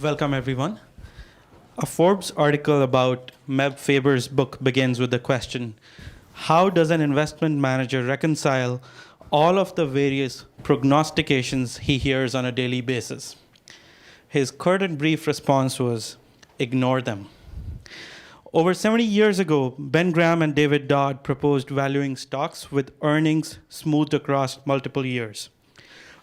Welcome, everyone. A Forbes article about Faber's book begins with the question: how does an investment manager reconcile all of the various prognostications he hears on a daily basis? His curt and brief response was, ignore them. Over 70 years ago, Graham and David Dodd proposed valuing stocks with earnings smoothed across multiple years.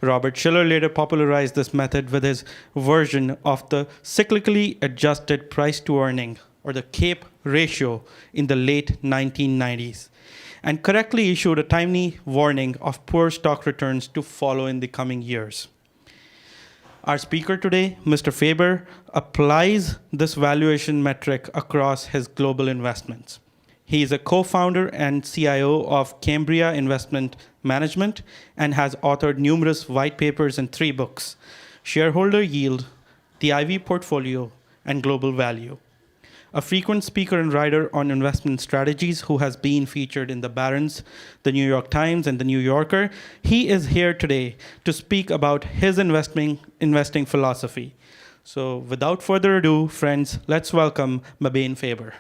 Robert Shiller later popularized this method with his version of the cyclically adjusted price to earning, or the CAPE ratio, in the late 1990s, and correctly issued a timely warning of poor stock returns to follow in the coming years. Our speaker today, Mr. Faber, applies this valuation metric across his global investments. He is a co-founder and CIO of Cambria Investment Management and has authored numerous white papers and 3 books: Shareholder Yield, The IV Portfolio, and Global Value. A frequent speaker and writer on investment strategies who has been featured in the Barron's, the New York Times, and the New Yorker, he is here today to speak about his investing philosophy. So without further ado, friends, let's welcome Mebane Faber.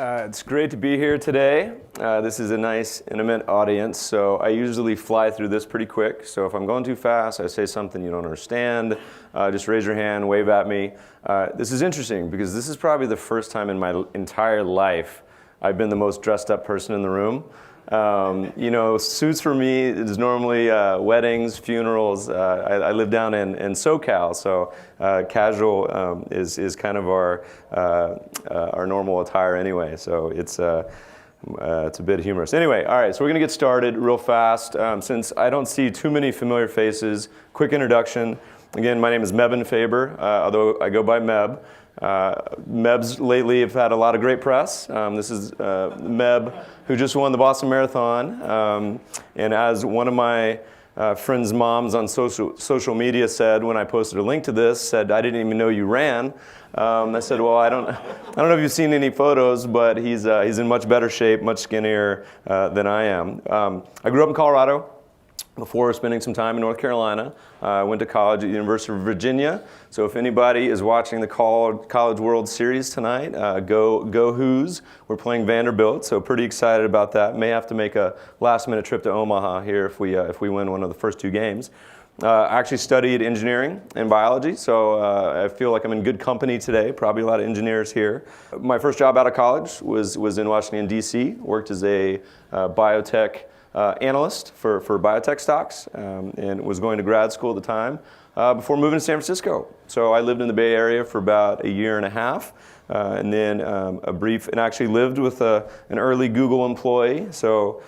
It's great to be here today. This is a nice, intimate audience, so I usually fly through this pretty quick. So if I'm going too fast, I say something you don't understand, just raise your hand, wave at me. This is interesting because this is probably the first time in my entire life I've been the most dressed up person in the room. Suits for me is normally weddings, funerals. I live down in SoCal, so casual is kind of our normal attire anyway. So it's a bit humorous. Anyway, all right, so we're gonna get started real fast. Since I don't see too many familiar faces, quick introduction. Again, my name is Mebane Faber, although I go by Meb. Mebs lately have had a lot of great press. This is Meb, who just won the Boston Marathon. And as one of my friend's moms on social media said when I posted a link to this, said, I didn't even know you ran. I said, well, I don't know if you've seen any photos, but he's in much better shape, much skinnier than I am. I grew up in Colorado before spending some time in North Carolina. I went to college at the University of Virginia. So if anybody is watching the College World Series tonight, go Hoos. We're playing Vanderbilt, so pretty excited about that. May have to make a last-minute trip to Omaha here if we win one of the first 2 games. I actually studied engineering and biology, so I feel like I'm in good company today. Probably a lot of engineers here. My first job out of college was in Washington, D.C. Worked as a biotech analyst for biotech stocks, and was going to grad school at the time before moving to San Francisco. So I lived in the Bay Area for about a year and a half, and then and actually lived with an early Google employee. So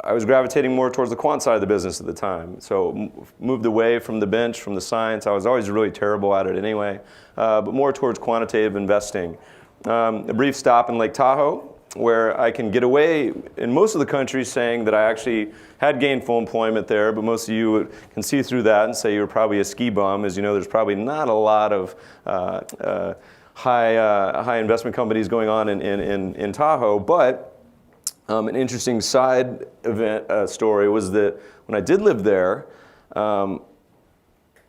I was gravitating more towards the quant side of the business at the time. So moved away from the bench, from the science. I was always really terrible at it anyway, but more towards quantitative investing. A brief stop in Lake Tahoe, where I can get away in most of the country saying that I actually had gainful employment there, but most of you can see through that and say you were probably a ski bum. As you know, there's probably not a lot of high investment companies going on in Tahoe, but an interesting side event story was that when I did live there, I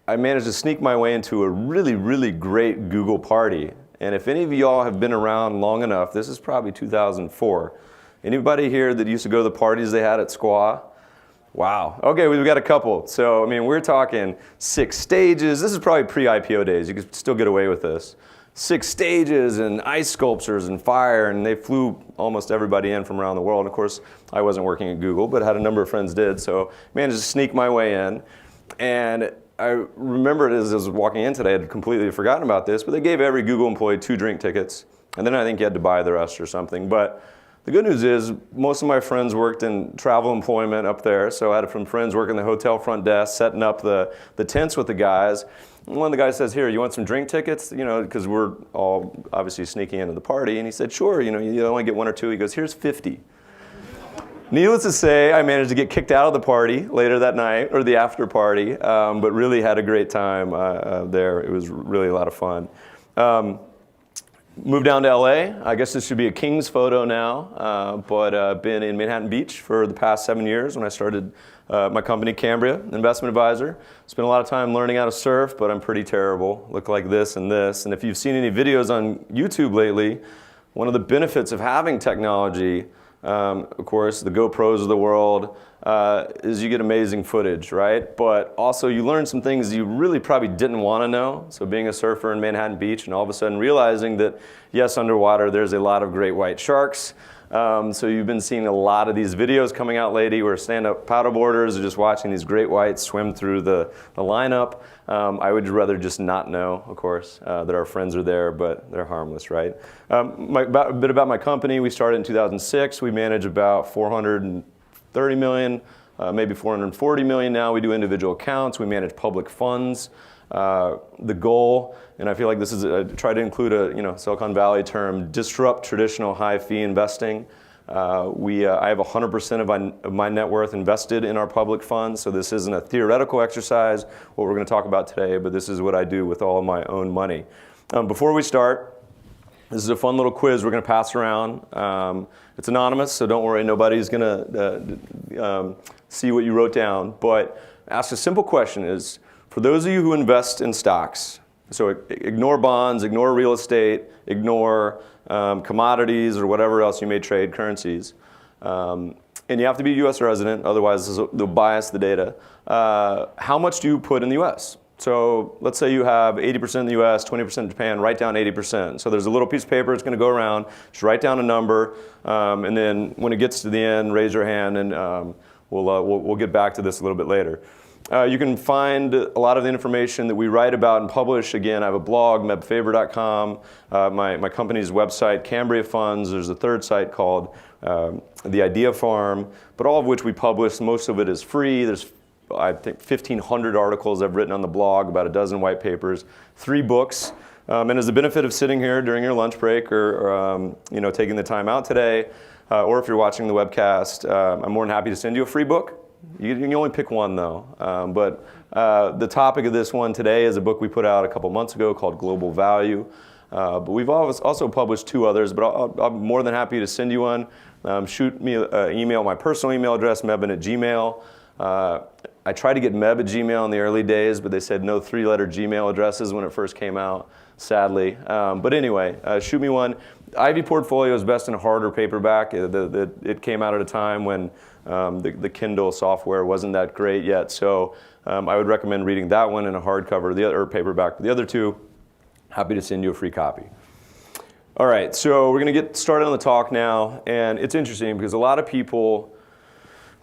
managed to sneak my way into a really, really great Google party. And if any of y'all have been around long enough, this is probably 2004. Anybody here that used to go to the parties they had at Squaw? Wow. Okay, we've got a couple. So, I mean, we're talking 6 stages. This is probably pre-IPO days. You could still get away with this. 6 stages and ice sculptures and fire, and they flew almost everybody in from around the world. And of course, I wasn't working at Google, but had a number of friends did. So managed to sneak my way in. And I remembered as I was walking in today, I had completely forgotten about this, but they gave every Google employee 2 drink tickets. And then I think you had to buy the rest or something. But the good news is most of my friends worked in travel employment up there. So I had some friends working the hotel front desk, setting up the tents with the guys. And one of the guys says, here, you want some drink tickets? You know, because we're all obviously sneaking into the party. And he said, sure, you only get 1 or 2. He goes, here's 50. Needless to say, I managed to get kicked out of the party later that night, or the after party, but really had a great time there. It was really a lot of fun. Moved down to LA. I guess this should be a king's photo now, but been in Manhattan Beach for the past 7 years when I started my company, Cambria, investment advisor. Spent a lot of time learning how to surf, but I'm pretty terrible. Look like this and this. And if you've seen any videos on YouTube lately, one of the benefits of having technology, of course, the GoPros of the world, is you get amazing footage, right? But also you learn some things you really probably didn't want to know. So being a surfer in Manhattan Beach and all of a sudden realizing that, yes, underwater there's a lot of great white sharks. So you've been seeing a lot of these videos coming out lately where stand-up paddleboarders are just watching these great whites swim through the lineup. I would rather just not know, of course, that our friends are there, but they're harmless, right? A bit about my company. We started in 2006. We manage about 430 million, maybe 440 million now. We do individual accounts. We manage public funds. The goal, and I feel like this is try to include a Silicon Valley term, disrupt traditional high fee investing. I have 100% of my net worth invested in our public funds, so this isn't a theoretical exercise, what we're going to talk about today, but this is what I do with all of my own money. Before we start, this is a fun little quiz we're going to pass around. It's anonymous, so don't worry, nobody's going to see what you wrote down, but ask a simple question is, for those of you who invest in stocks, so ignore bonds, ignore real estate, ignore commodities or whatever else you may trade, currencies, and you have to be a U.S. resident, otherwise they'll bias the data. How much do you put in the U.S.? So let's say you have 80% in the U.S., 20% in Japan, write down 80%. So there's a little piece of paper that's going to go around, just write down a number, and then when it gets to the end, raise your hand, and we'll get back to this a little bit later. You can find a lot of the information that we write about and publish. Again, I have a blog, mebfaber.com, my company's website, Cambria Funds. There's a third site called The Idea Farm, but all of which we publish. Most of it is free. There's, I think, 1,500 articles I've written on the blog, about a dozen white papers, 3 books. And as a benefit of sitting here during your lunch break or taking the time out today, or if you're watching the webcast, I'm more than happy to send you a free book. You can only pick one though, but the topic of this one today is a book we put out a couple months ago called Global Value. But we've also published 2 others, but I'm more than happy to send you one. Shoot me an email, my personal email address, mebane@gmail. I tried to get meb@gmail in the early days, but they said no 3-letter Gmail addresses when it first came out, sadly. But anyway, shoot me one. Ivy Portfolio is best in hard or paperback. It came out at a time when the Kindle software wasn't that great yet, so I would recommend reading that one in a hardcover, or paperback. But the other 2, happy to send you a free copy. All right, so we're going to get started on the talk now, and it's interesting because a lot of people,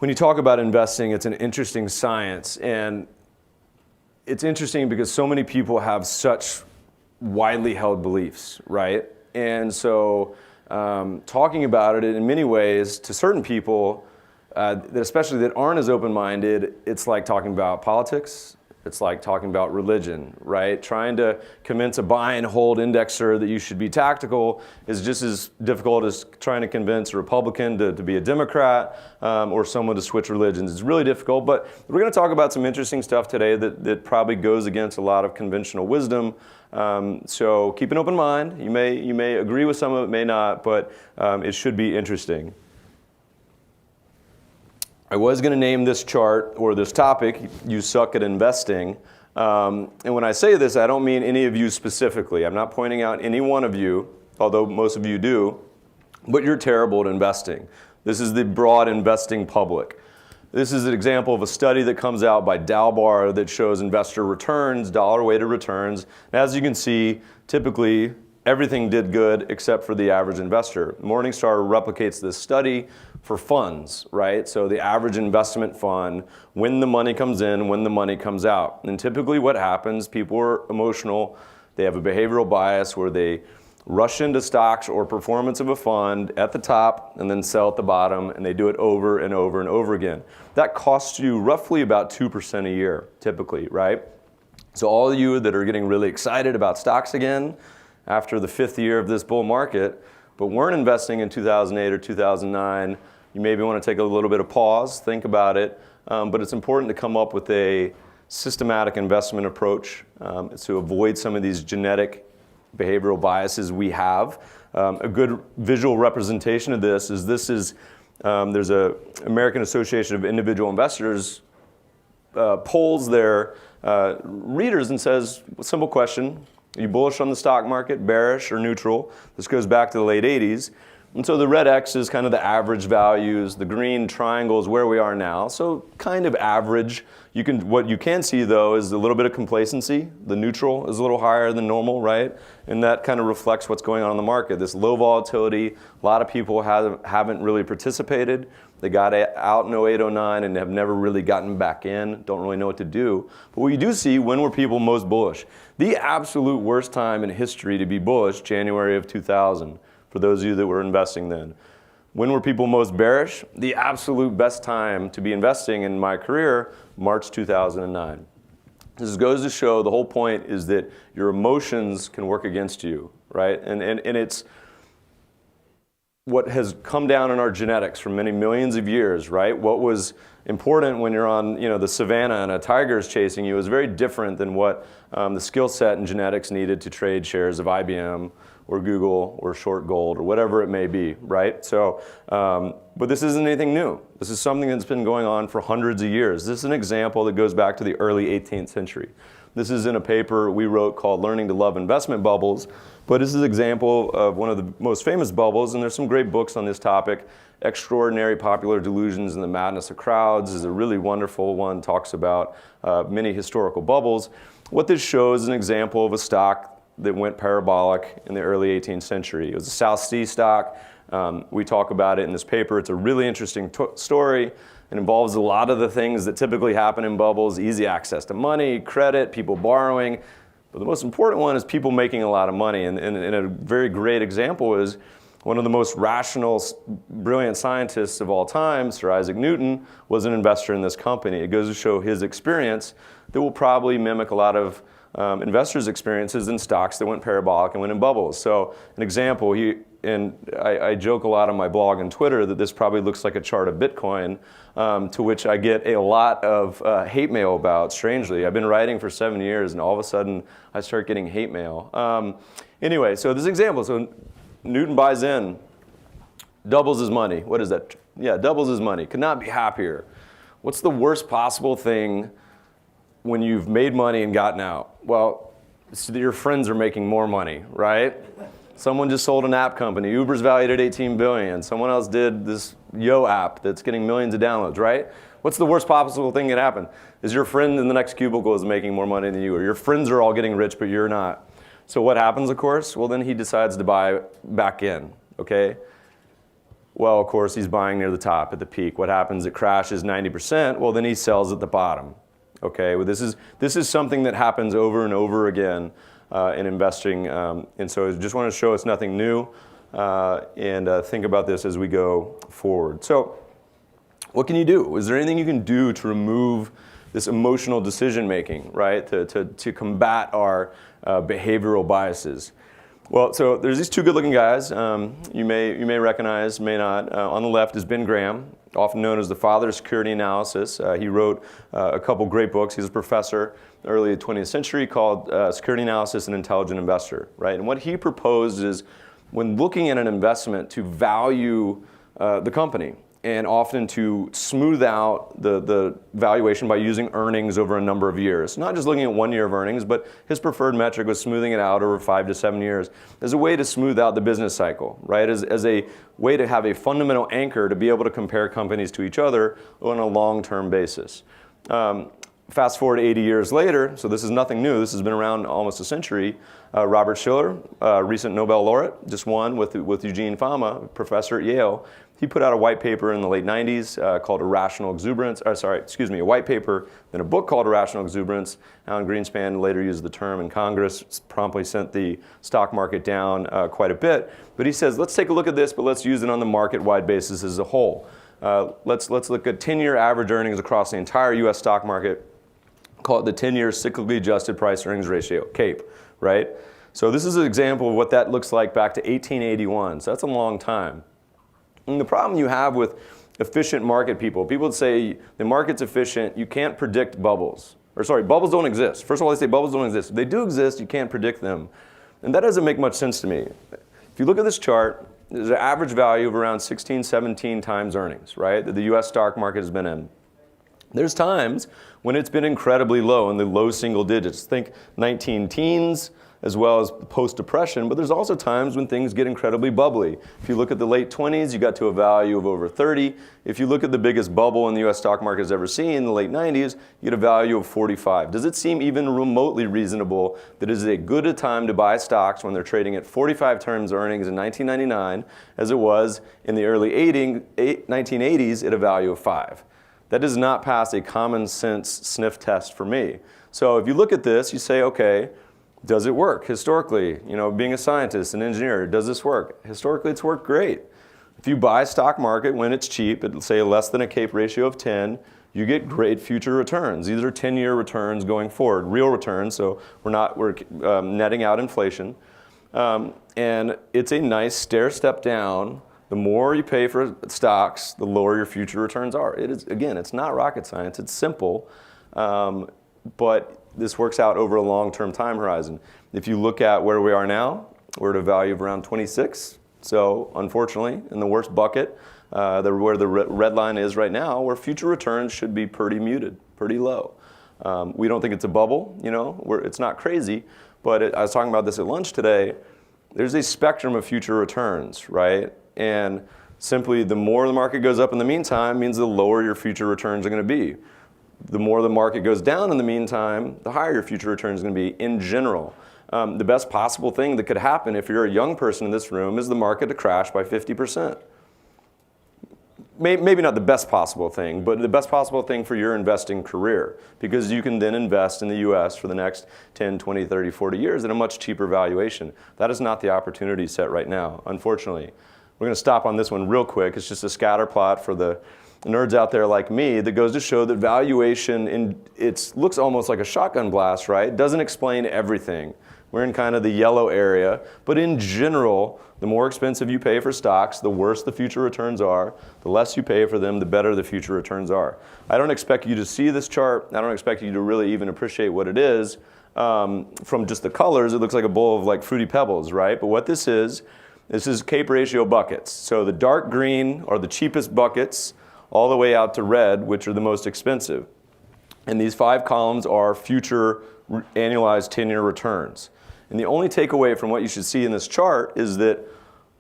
when you talk about investing, it's an interesting science, and it's interesting because so many people have such widely held beliefs, right? And so talking about it in many ways to certain people, especially that aren't as open-minded, it's like talking about politics. It's like talking about religion, right? Trying to convince a buy and hold indexer that you should be tactical is just as difficult as trying to convince a Republican to be a Democrat or someone to switch religions. It's really difficult, but we're going to talk about some interesting stuff today that probably goes against a lot of conventional wisdom. So keep an open mind. You may agree with some of it, may not, but it should be interesting. I was going to name this chart or this topic, "You Suck at Investing." And when I say this, I don't mean any of you specifically. I'm not pointing out any one of you, although most of you do, but you're terrible at investing. This is the broad investing public. This is an example of a study that comes out by Dalbar that shows investor returns, dollar-weighted returns. As you can see, typically everything did good except for the average investor. Morningstar replicates this study for funds, right? So the average investment fund, when the money comes in, when the money comes out. And typically what happens, people are emotional. They have a behavioral bias where they rush into stocks or performance of a fund at the top and then sell at the bottom, and they do it over and over and over again. That costs you roughly about 2% a year, typically, right? So all of you that are getting really excited about stocks again after the 5th year of this bull market, but weren't investing in 2008 or 2009, you maybe want to take a little bit of pause, think about it, but it's important to come up with a systematic investment approach to avoid some of these genetic behavioral biases we have. A good visual representation of this is there's a American Association of Individual Investors polls their readers and says, simple question, are you bullish on the stock market, bearish or neutral? This goes back to the late 80s. And so the red X is kind of the average values. The green triangle is where we are now. So kind of average. What you can see though is a little bit of complacency. The neutral is a little higher than normal, right? And that kind of reflects what's going on in the market. This low volatility, a lot of people haven't really participated. They got out in 08, 09 and have never really gotten back in, don't really know what to do. But what you do see, when were people most bullish? The absolute worst time in history to be bullish, January of 2000. For those of you that were investing then. When were people most bearish? The absolute best time to be investing in my career, March 2009. This goes to show the whole point is that your emotions can work against you, right? And it's what has come down in our genetics for many millions of years, right? What was important when you're on the savannah and a tiger is chasing you is very different than what the skill set and genetics needed to trade shares of IBM or Google or short gold or whatever it may be, right? So, but this isn't anything new. This is something that's been going on for hundreds of years. This is an example that goes back to the early 18th century. This is in a paper we wrote called Learning to Love Investment Bubbles, but this is an example of one of the most famous bubbles, and there's some great books on this topic. Extraordinary Popular Delusions and the Madness of Crowds is a really wonderful one, talks about many historical bubbles. What this shows is an example of a stock that went parabolic in the early 18th century. It was a South Sea stock. We talk about it in this paper. It's a really interesting story. It involves a lot of the things that typically happen in bubbles: easy access to money, credit, people borrowing. But the most important one is people making a lot of money. And a very great example is one of the most rational, brilliant scientists of all time, Sir Isaac Newton, was an investor in this company. It goes to show his experience that will probably mimic a lot of investors' experiences in stocks that went parabolic and went in bubbles. So an example, I joke a lot on my blog and Twitter that this probably looks like a chart of Bitcoin, to which I get a lot of hate mail about, strangely. I've been writing for 7 years and all of a sudden I start getting hate mail. Anyway, so this example, so Newton buys in, doubles his money. What is that? Yeah, doubles his money. Could not be happier. What's the worst possible thing when you've made money and gotten out? Well, so your friends are making more money, right? Someone just sold an app company. Uber's valued at 18 billion. Someone else did this Yo app that's getting millions of downloads, right? What's the worst possible thing that can happen? Is your friend in the next cubicle is making more money than you, or your friends are all getting rich, but you're not. So what happens, of course? Well, then he decides to buy back in, okay? Well, of course, he's buying near the top at the peak. What happens? It crashes 90%. Well, then he sells at the bottom. Okay, well, this is something that happens over and over again in investing, and so I just want to show it's nothing new, and think about this as we go forward. So, what can you do? Is there anything you can do to remove this emotional decision making, right? To combat our behavioral biases? Well, so there's these two good-looking guys. You may recognize, may not. On the left is Ben Graham, often known as the father of security analysis. He wrote a couple great books. He's a professor in the early 20th century called Security Analysis and Intelligent Investor, right? And what he proposed is when looking at an investment to value the company, and often to smooth out the valuation by using earnings over a number of years. Not just looking at 1 year of earnings, but his preferred metric was smoothing it out over 5 to 7 years as a way to smooth out the business cycle, right? As a way to have a fundamental anchor to be able to compare companies to each other on a long-term basis. Fast forward 80 years later, so this is nothing new, this has been around almost a century. Robert Shiller, recent Nobel laureate, just won with Eugene Fama, professor at Yale. He put out a white paper in the late 90s called Irrational Exuberance, a white paper, then a book called Irrational Exuberance. Alan Greenspan later used the term in Congress, promptly sent the stock market down quite a bit. But he says, let's take a look at this, but let's use it on the market-wide basis as a whole. Let's look at 10-year average earnings across the entire US stock market, call it the 10-year cyclically adjusted price earnings ratio, CAPE, right? So this is an example of what that looks like back to 1881, so that's a long time. And the problem you have with efficient market people say the market's efficient, you can't predict bubbles. Or sorry, bubbles don't exist. First of all, they say bubbles don't exist. If they do exist, you can't predict them. And that doesn't make much sense to me. If you look at this chart, there's an average value of around 16, 17 times earnings, right, that the US stock market has been in. There's times when it's been incredibly low, in the low single digits. Think 19 teens, as well as post-depression, but there's also times when things get incredibly bubbly. If you look at the late 20s, you got to a value of over 30. If you look at the biggest bubble in the US stock market has ever seen, the late 90s, you get a value of 45. Does it seem even remotely reasonable that it is as good a time to buy stocks when they're trading at 45 times earnings in 1999 as it was in the early 1980s at a value of 5? That does not pass a common sense sniff test for me. So if you look at this, you say, okay, does it work historically? You know, being a scientist, an engineer, does this work? Historically, it's worked great. If you buy stock market when it's cheap, at say less than a CAPE ratio of 10, you get great future returns. These are 10-year returns going forward, real returns. So we're netting out inflation, and it's a nice stair step down. The more you pay for stocks, the lower your future returns are. It is, again, it's not rocket science. It's simple, but this works out over a long-term time horizon. If you look at where we are now, we're at a value of around 26. So unfortunately, in the worst bucket, where the red line is right now, where future returns should be pretty muted, pretty low. We don't think it's a bubble, you know, it's not crazy, but I was talking about this at lunch today. There's a spectrum of future returns, right? And simply the more the market goes up in the meantime means the lower your future returns are going to be. The more the market goes down in the meantime, the higher your future return is going to be in general. The best possible thing that could happen if you're a young person in this room is the market to crash by 50%. Maybe not the best possible thing, but the best possible thing for your investing career, because you can then invest in the US for the next 10, 20, 30, 40 years at a much cheaper valuation. That is not the opportunity set right now, unfortunately. We're going to stop on this one real quick. It's just a scatter plot for the nerds out there like me that goes to show that valuation, it looks almost like a shotgun blast, right? It doesn't explain everything. We're in kind of the yellow area, but in general, the more expensive you pay for stocks, the worse the future returns are. The less you pay for them, the better the future returns are. I don't expect you to see this chart. I don't expect you to really even appreciate what it is. From just the colors, it looks like a bowl of like Fruity Pebbles, right? But what this is CAPE ratio buckets. So the dark green are the cheapest buckets, all the way out to red, which are the most expensive. And these 5 columns are future annualized 10-year returns. And the only takeaway from what you should see in this chart is that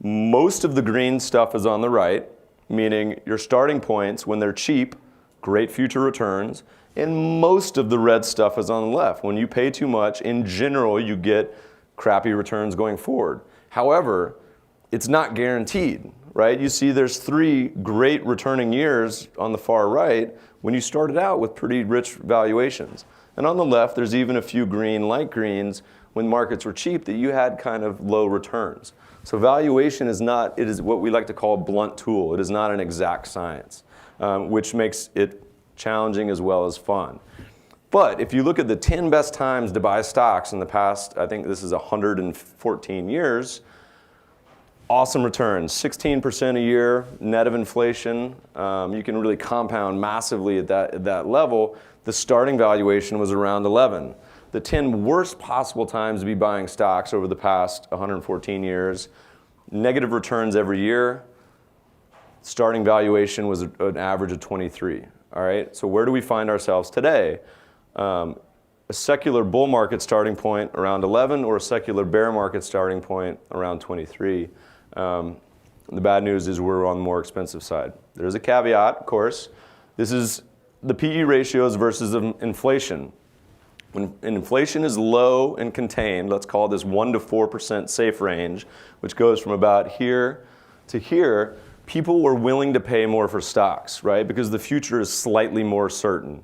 most of the green stuff is on the right, meaning your starting points, when they're cheap, great future returns, and most of the red stuff is on the left. When you pay too much, in general, you get crappy returns going forward. However, it's not guaranteed. Right? You see there's 3 great returning years on the far right when you started out with pretty rich valuations. And on the left, there's even a few green, light greens, when markets were cheap that you had kind of low returns. So valuation is not, it is what we like to call a blunt tool. It is not an exact science, which makes it challenging as well as fun. But if you look at the 10 best times to buy stocks in the past, I think this is 114 years, awesome returns, 16% a year, net of inflation. You can really compound massively at that level. The starting valuation was around 11. The 10 worst possible times to be buying stocks over the past 114 years, negative returns every year. Starting valuation was an average of 23. All right, so where do we find ourselves today? A secular bull market starting point around 11, or a secular bear market starting point around 23. The bad news is we're on the more expensive side. There's a caveat, of course. This is the PE ratios versus inflation. When inflation is low and contained, let's call this 1 to 4% safe range, which goes from about here to here, people were willing to pay more for stocks, right? Because the future is slightly more certain.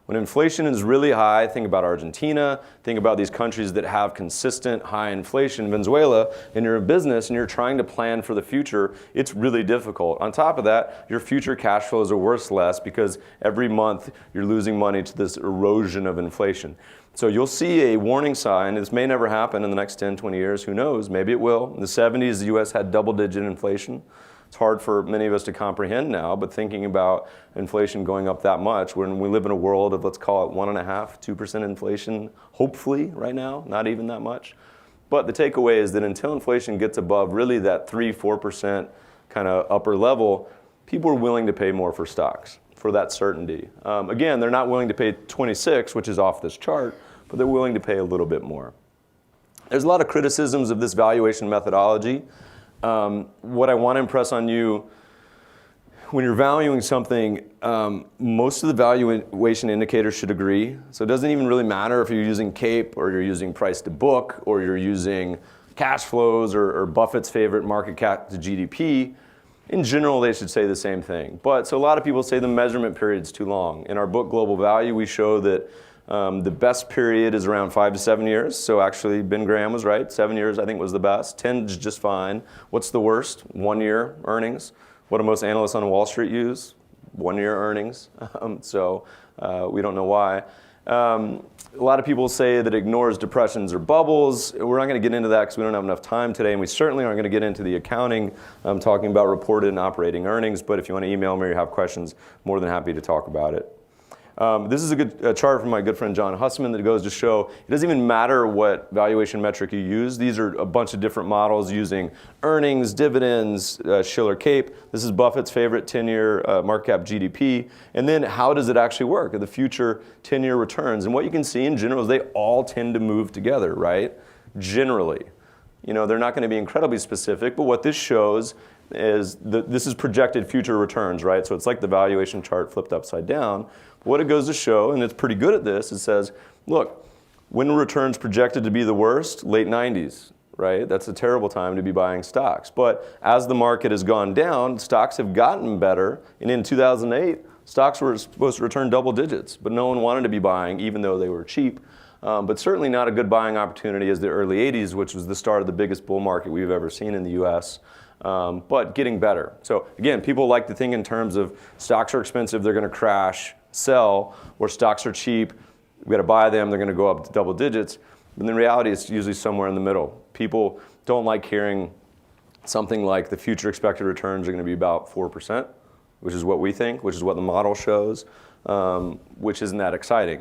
When inflation is really high, think about Argentina, think about these countries that have consistent high inflation, Venezuela, and you're a business and you're trying to plan for the future, it's really difficult. On top of that, your future cash flows are worth less because every month you're losing money to this erosion of inflation. So you'll see a warning sign. This may never happen in the next 10, 20 years. Who knows? Maybe it will. In the 70s, the US had double-digit inflation. It's hard for many of us to comprehend now, but thinking about inflation going up that much, when we live in a world of, let's call it 1.5%, 2% inflation, hopefully right now, not even that much. But the takeaway is that until inflation gets above really that 3-4% kind of upper level, people are willing to pay more for stocks for that certainty. Again, they're not willing to pay 26, which is off this chart, but they're willing to pay a little bit more. There's a lot of criticisms of this valuation methodology. What I want to impress on you, when you're valuing something, most of the valuation indicators should agree. So it doesn't even really matter if you're using CAPE or you're using price to book or you're using cash flows or Buffett's favorite market cap to GDP. In general, they should say the same thing. But so a lot of people say the measurement period's too long. In our book, Global Value, we show that the best period is around 5 to 7 years. So actually, Ben Graham was right. 7 years, I think, was the best. 10 is just fine. What's the worst? 1 year earnings. What do most analysts on Wall Street use? 1 year earnings. So we don't know why. A lot of people say that it ignores depressions or bubbles. We're not going to get into that because we don't have enough time today, and we certainly aren't going to get into the accounting, talking about reported and operating earnings. But if you want to email me or you have questions, more than happy to talk about it. This is a good chart from my good friend John Hussman that goes to show it doesn't even matter what valuation metric you use. These are a bunch of different models using earnings, dividends, Shiller CAPE. This is Buffett's favorite 10-year market cap GDP. And then how does it actually work? The future 10-year returns. And what you can see in general is they all tend to move together, right? Generally. You know, they're not going to be incredibly specific, but what this shows is this is projected future returns, right? So it's like the valuation chart flipped upside down. What it goes to show, and it's pretty good at this, it says, look, when returns projected to be the worst, late 90s, right? That's a terrible time to be buying stocks. But as the market has gone down, stocks have gotten better. And in 2008, stocks were supposed to return double digits, but no one wanted to be buying, even though they were cheap. But certainly not a good buying opportunity as the early 80s, which was the start of the biggest bull market we've ever seen in the US. But getting better. So again, people like to think in terms of stocks are expensive, they're going to crash, sell, or stocks are cheap, we've got to buy them, they're going to go up to double digits. But in reality, it's usually somewhere in the middle. People don't like hearing something like the future expected returns are going to be about 4%, which is what we think, which is what the model shows, which isn't that exciting.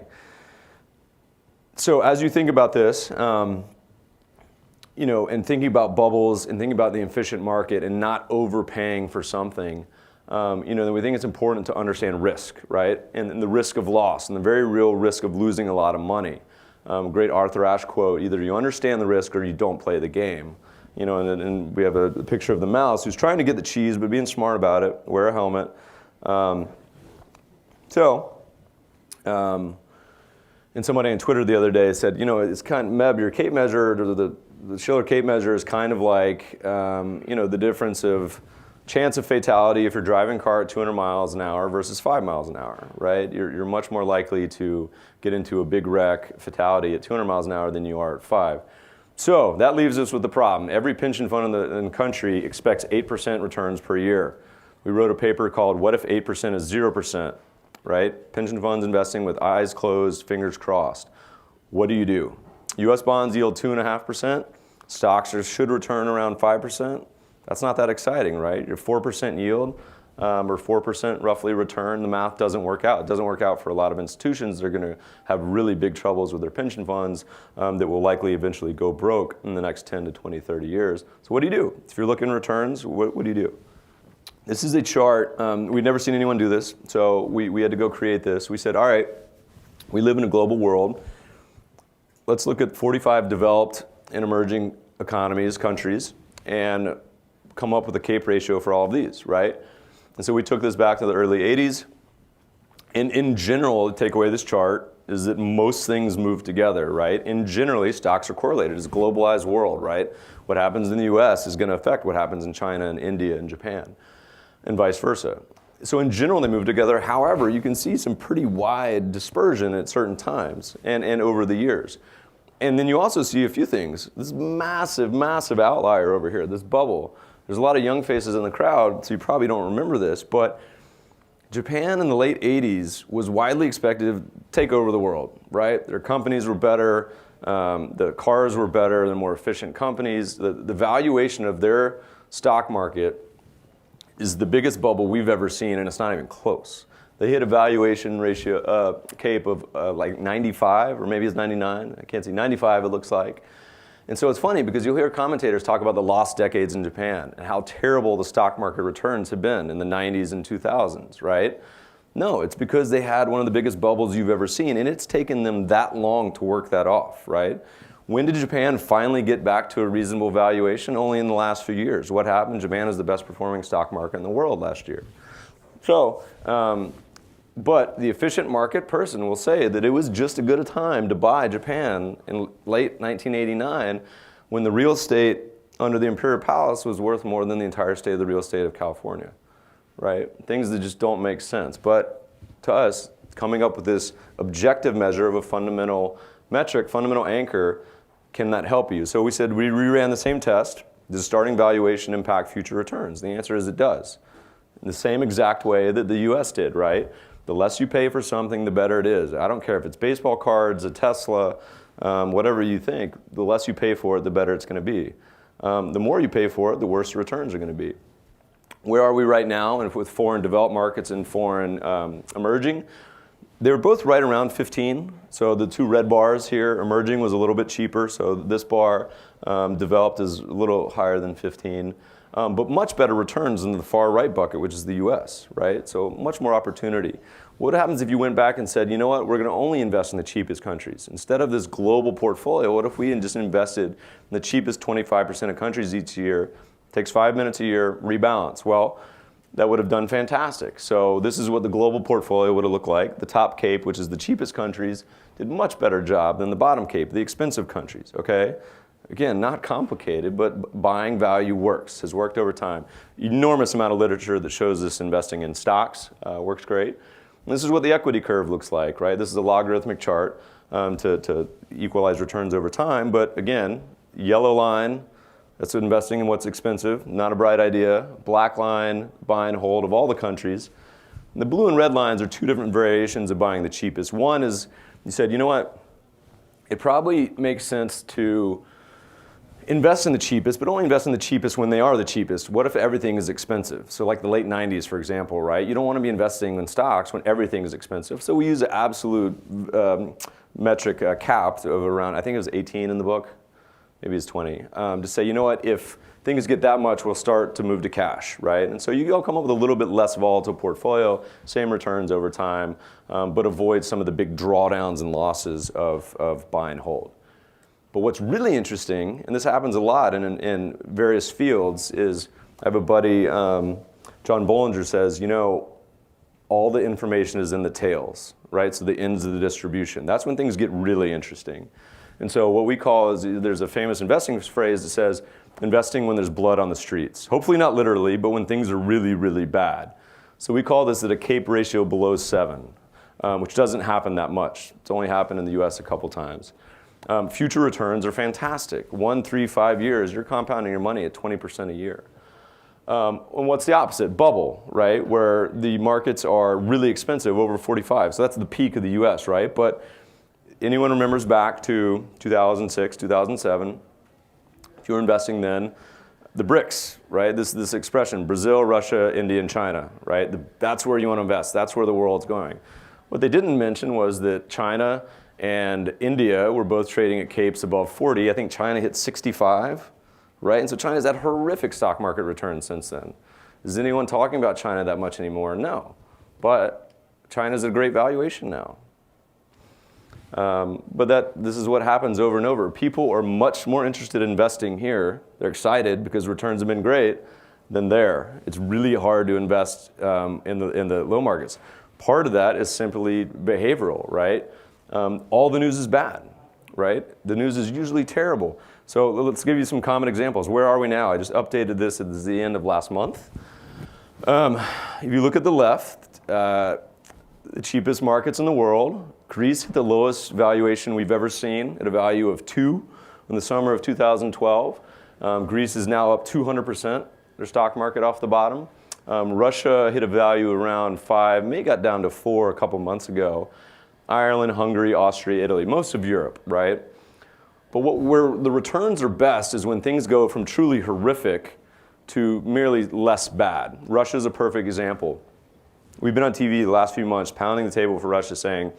So as you think about this, you know, and thinking about bubbles and thinking about the efficient market and not overpaying for something, you know, then we think it's important to understand risk, right? And the risk of loss and the very real risk of losing a lot of money. Great Arthur Ashe quote, either you understand the risk or you don't play the game. You know, and we have a picture of the mouse who's trying to get the cheese but being smart about it, wear a helmet. And somebody on Twitter the other day said, you know, it's kind of, Meb, your CAPE measure, or the Shiller CAPE measure is kind of like, you know, the difference of chance of fatality if you're driving a car at 200 miles an hour versus 5 miles an hour, right? You're much more likely to get into a big wreck, fatality at 200 miles an hour than you are at 5. So that leaves us with the problem. Every pension fund in the country expects 8% returns per year. We wrote a paper called What If 8% is 0%, right? Pension funds investing with eyes closed, fingers crossed. What do? US bonds yield 2.5%. Stocks should return around 5%. That's not that exciting, right? Your 4% yield or 4% roughly return, the math doesn't work out. It doesn't work out for a lot of institutions. They're going to have really big troubles with their pension funds that will likely eventually go broke in the next 10 to 20, 30 years. So what do? If you're looking at returns, what do? This is a chart. We'd never seen anyone do this, so we had to go create this. We said, all right, we live in a global world. Let's look at 45 developed and emerging economies, countries, and come up with a CAPE ratio for all of these, right? And so we took this back to the early 80s. And in general, take away this chart is that most things move together, right? And generally, stocks are correlated. It's a globalized world, right? What happens in the US is going to affect what happens in China and India and Japan, and vice versa. So in general, they move together. However, you can see some pretty wide dispersion at certain times and over the years. And then you also see a few things. This massive, massive outlier over here, this bubble. There's a lot of young faces in the crowd, so you probably don't remember this, but Japan in the late 80s was widely expected to take over the world, right? Their companies were better, the cars were better, they're more efficient companies. The valuation of their stock market is the biggest bubble we've ever seen, and it's not even close. They hit a valuation ratio, CAPE of like 95, or maybe it's 99. I can't see, 95 it looks like. And so it's funny because you'll hear commentators talk about the lost decades in Japan and how terrible the stock market returns have been in the 90s and 2000s, right? No, it's because they had one of the biggest bubbles you've ever seen, and it's taken them that long to work that off, right? When did Japan finally get back to a reasonable valuation? Only in the last few years. What happened? Japan is the best performing stock market in the world last year. So, but the efficient market person will say that it was just as good a time to buy Japan in late 1989 when the real estate under the Imperial Palace was worth more than the entire state of the real estate of California, right? Things that just don't make sense. But to us, coming up with this objective measure of a fundamental metric, fundamental anchor, can that help you? So we said we reran the same test. Does starting valuation impact future returns? The answer is it does. In the same exact way that the US did, right? The less you pay for something, the better it is. I don't care if it's baseball cards, a Tesla, whatever you think, the less you pay for it, the better it's going to be. The more you pay for it, the worse the returns are going to be. Where are we right now? And with foreign developed markets and foreign emerging, they were both right around 15. So the two red bars here, emerging was a little bit cheaper. So this bar, developed, is a little higher than 15. But much better returns in the far right bucket, which is the US, right? So much more opportunity. What happens if you went back and said, you know what, we're going to only invest in the cheapest countries? Instead of this global portfolio, what if we just invested in the cheapest 25% of countries each year? Takes 5 minutes a year, rebalance. Well, that would have done fantastic. So this is what the global portfolio would have looked like. The top cape, which is the cheapest countries, did a much better job than the bottom cape, the expensive countries, okay? Again, not complicated, but buying value works, has worked over time. Enormous amount of literature that shows this investing in stocks works great. And this is what the equity curve looks like, right? This is a logarithmic chart to equalize returns over time. But again, yellow line, that's investing in what's expensive, not a bright idea. Black line, buy and hold of all the countries. And the blue and red lines are two different variations of buying the cheapest. One is, you said, you know what? It probably makes sense to invest in the cheapest, but only invest in the cheapest when they are the cheapest. What if everything is expensive? So like the late 90s, for example, right? You don't want to be investing in stocks when everything is expensive. So we use an absolute metric cap of around, I think it was 18 in the book, maybe it's 20, to say, you know what, if things get that much, we'll start to move to cash, right? And so you all come up with a little bit less volatile portfolio, same returns over time, but avoid some of the big drawdowns and losses of buy and hold. But what's really interesting, and this happens a lot in various fields, is I have a buddy, John Bollinger says, you know, all the information is in the tails, right? So the ends of the distribution. That's when things get really interesting. And so what we call is, there's a famous investing phrase that says, investing when there's blood on the streets. Hopefully not literally, but when things are really, really bad. So we call this at a CAPE ratio below 7, which doesn't happen that much. It's only happened in the US a couple times. Future returns are fantastic. 1, 3, 5 years, you're compounding your money at 20% a year. And what's the opposite? Bubble, right? Where the markets are really expensive, over 45. So that's the peak of the US, right? But anyone remembers back to 2006, 2007, if you were investing then, the BRICS, right? This expression, Brazil, Russia, India, and China, right? That's where you want to invest. That's where the world's going. What they didn't mention was that China and India were both trading at capes above 40. I think China hit 65, right? And so China's had horrific stock market returns since then. Is anyone talking about China that much anymore? No. But China's a great valuation now. But this is what happens over and over. People are much more interested in investing here. They're excited because returns have been great than there. It's really hard to invest in the low markets. Part of that is simply behavioral, right? All the news is bad, right? The news is usually terrible. So let's give you some common examples. Where are we now? I just updated this at the end of last month. If you look at the left, the cheapest markets in the world, Greece hit the lowest valuation we've ever seen at a value of 2 in the summer of 2012. Greece is now up 200%, their stock market off the bottom. Russia hit a value around 5, maybe got down to 4 a couple months ago. Ireland, Hungary, Austria, Italy, most of Europe, right? But where the returns are best is when things go from truly horrific to merely less bad. Russia's a perfect example. We've been on TV the last few months pounding the table for Russia saying,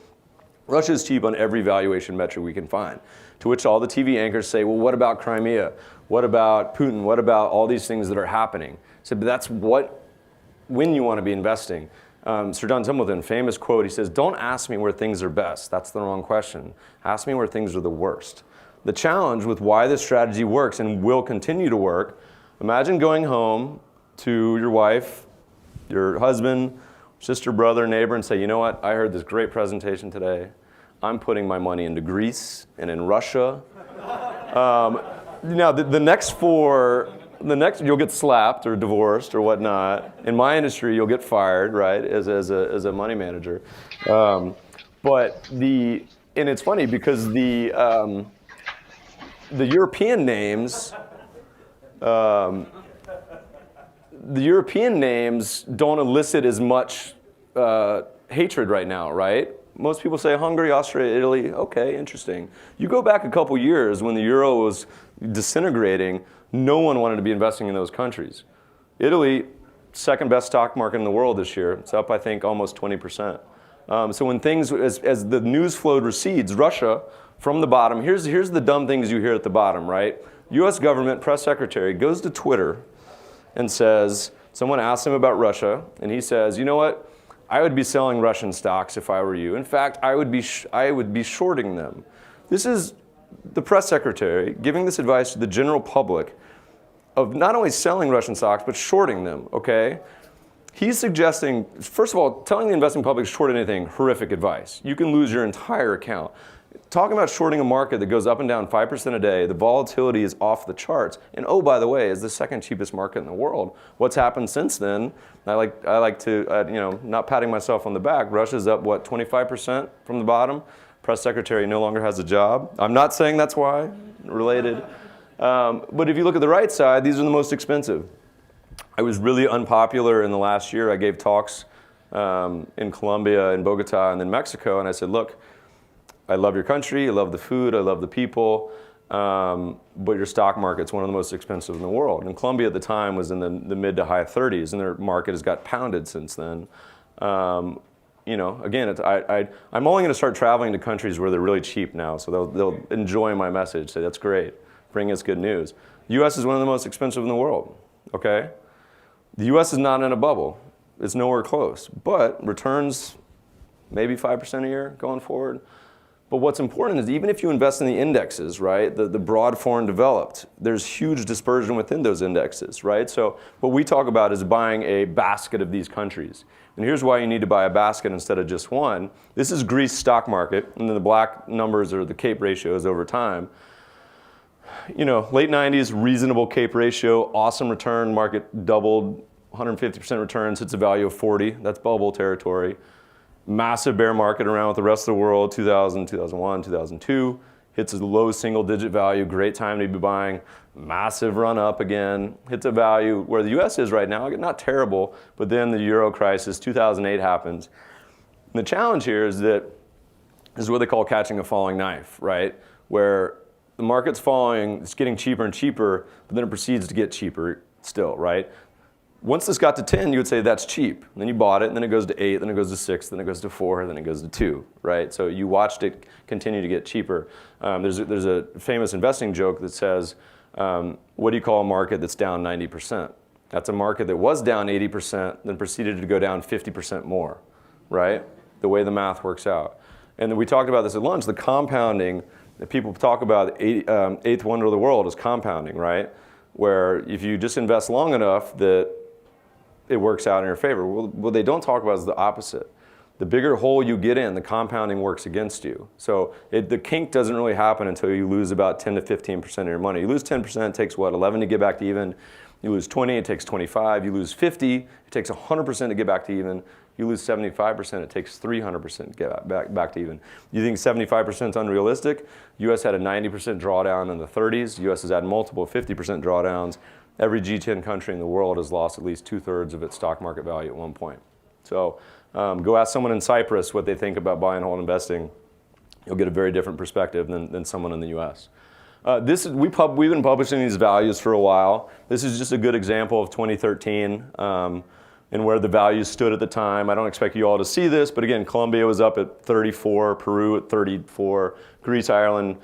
Russia is cheap on every valuation metric we can find. To which all the TV anchors say, well, what about Crimea? What about Putin? What about all these things that are happening? So but that's when you want to be investing. Sir John Templeton, famous quote, he says, don't ask me where things are best. That's the wrong question. Ask me where things are the worst. The challenge with why this strategy works and will continue to work, imagine going home to your wife, your husband, sister, brother, neighbor, and say, you know what, I heard this great presentation today. I'm putting my money into Greece and in Russia. Now, the next you'll get slapped or divorced or whatnot. In my industry, you'll get fired, right, as a money manager. And it's funny because the European names, don't elicit as much hatred right now, right? Most people say Hungary, Austria, Italy. Okay, interesting. You go back a couple years when the euro was disintegrating, no one wanted to be investing in those countries. Italy, second best stock market in the world this year. It's up, I think, almost 20%. So when things, as the news flow recedes, Russia, from the bottom, here's the dumb things you hear at the bottom, right? U.S. government press secretary goes to Twitter and says, someone asks him about Russia, and he says, you know what? I would be selling Russian stocks if I were you. In fact, I would be shorting them. This is the press secretary giving this advice to the general public of not only selling Russian stocks, but shorting them, okay? He's suggesting, first of all, telling the investing public to short anything, horrific advice. You can lose your entire account. Talking about shorting a market that goes up and down 5% a day, the volatility is off the charts. And oh, by the way, is the second cheapest market in the world. What's happened since then? I like to, not patting myself on the back. Russia's up, 25% from the bottom? Press secretary no longer has a job. I'm not saying that's why, related. But if you look at the right side, these are the most expensive. I was really unpopular in the last year. I gave talks in Colombia, in Bogota, and then Mexico, and I said, look, I love your country, I love the food, I love the people, but your stock market's one of the most expensive in the world. And Colombia at the time was in the mid to high 30s, and their market has got pounded since then. Again, I'm only going to start traveling to countries where they're really cheap now, so they'll enjoy my message, say that's great, bring us good news. The U.S. is one of the most expensive in the world, okay? The U.S. is not in a bubble. It's nowhere close, but returns maybe 5% a year going forward. But what's important is even if you invest in the indexes, right, the broad foreign developed, there's huge dispersion within those indexes, right? So what we talk about is buying a basket of these countries. And here's why you need to buy a basket instead of just one. This is Greece stock market, and then the black numbers are the CAPE ratios over time. Late 90s, reasonable CAPE ratio, awesome return, market doubled, 150% returns, hits a value of 40, that's bubble territory. Massive bear market around with the rest of the world, 2000, 2001, 2002. Hits a low single-digit value, great time to be buying. Massive run up again. Hits a value where the U.S. is right now, not terrible, but then the Euro crisis, 2008 happens. And the challenge here is that this is what they call catching a falling knife, right? Where the market's falling, it's getting cheaper and cheaper, but then it proceeds to get cheaper still, right? Once this got to 10, you would say that's cheap. And then you bought it, and then it goes to 8, then it goes to 6, then it goes to 4, then it goes to 2, right? So you watched it continue to get cheaper. There's a famous investing joke that says, what do you call a market that's down 90%? That's a market that was down 80%, then proceeded to go down 50% more, right? The way the math works out. And then we talked about this at lunch, the compounding that people talk about, eighth wonder of the world is compounding, right? Where if you just invest long enough that it works out in your favor. Well, what they don't talk about is the opposite. The bigger hole you get in, the compounding works against you. So the kink doesn't really happen until you lose about 10 to 15% of your money. You lose 10%, it takes 11 to get back to even. You lose 20, it takes 25. You lose 50, it takes 100% to get back to even. You lose 75%, it takes 300% to get back to even. You think 75% is unrealistic? U.S. had a 90% drawdown in the 30s. U.S. has had multiple 50% drawdowns. Every G10 country in the world has lost at least 2/3 of its stock market value at one point. So go ask someone in Cyprus what they think about buy and hold investing. You'll get a very different perspective than someone in the U.S. We've been publishing these values for a while. This is just a good example of 2013. and where the values stood at the time. I don't expect you all to see this, but again, Colombia was up at 34, Peru at 34, Greece, Ireland.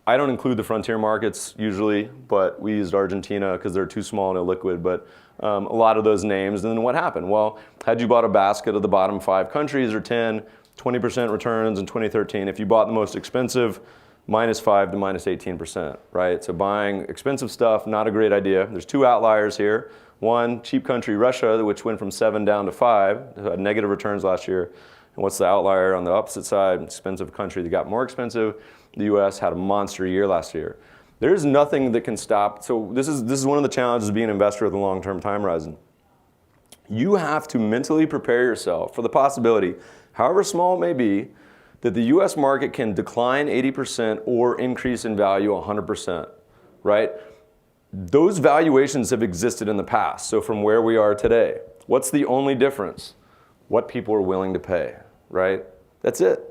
I don't include the frontier markets usually, but we used Argentina because they're too small and illiquid, but a lot of those names. And then what happened? Well, had you bought a basket of the bottom 5 countries or 10, 20% returns in 2013. If you bought the most expensive, -5 to -18%, right? So buying expensive stuff, not a great idea. There's 2 outliers here. One, cheap country Russia, which went from 7 down to 5, had negative returns last year. And what's the outlier on the opposite side? Expensive country that got more expensive. The US had a monster year last year. There's nothing that can stop. So this is one of the challenges of being an investor with a long-term time horizon. You have to mentally prepare yourself for the possibility, however small it may be, that the US market can decline 80% or increase in value 100%, right? Those valuations have existed in the past. So from where we are today, what's the only difference? What people are willing to pay, right? That's it.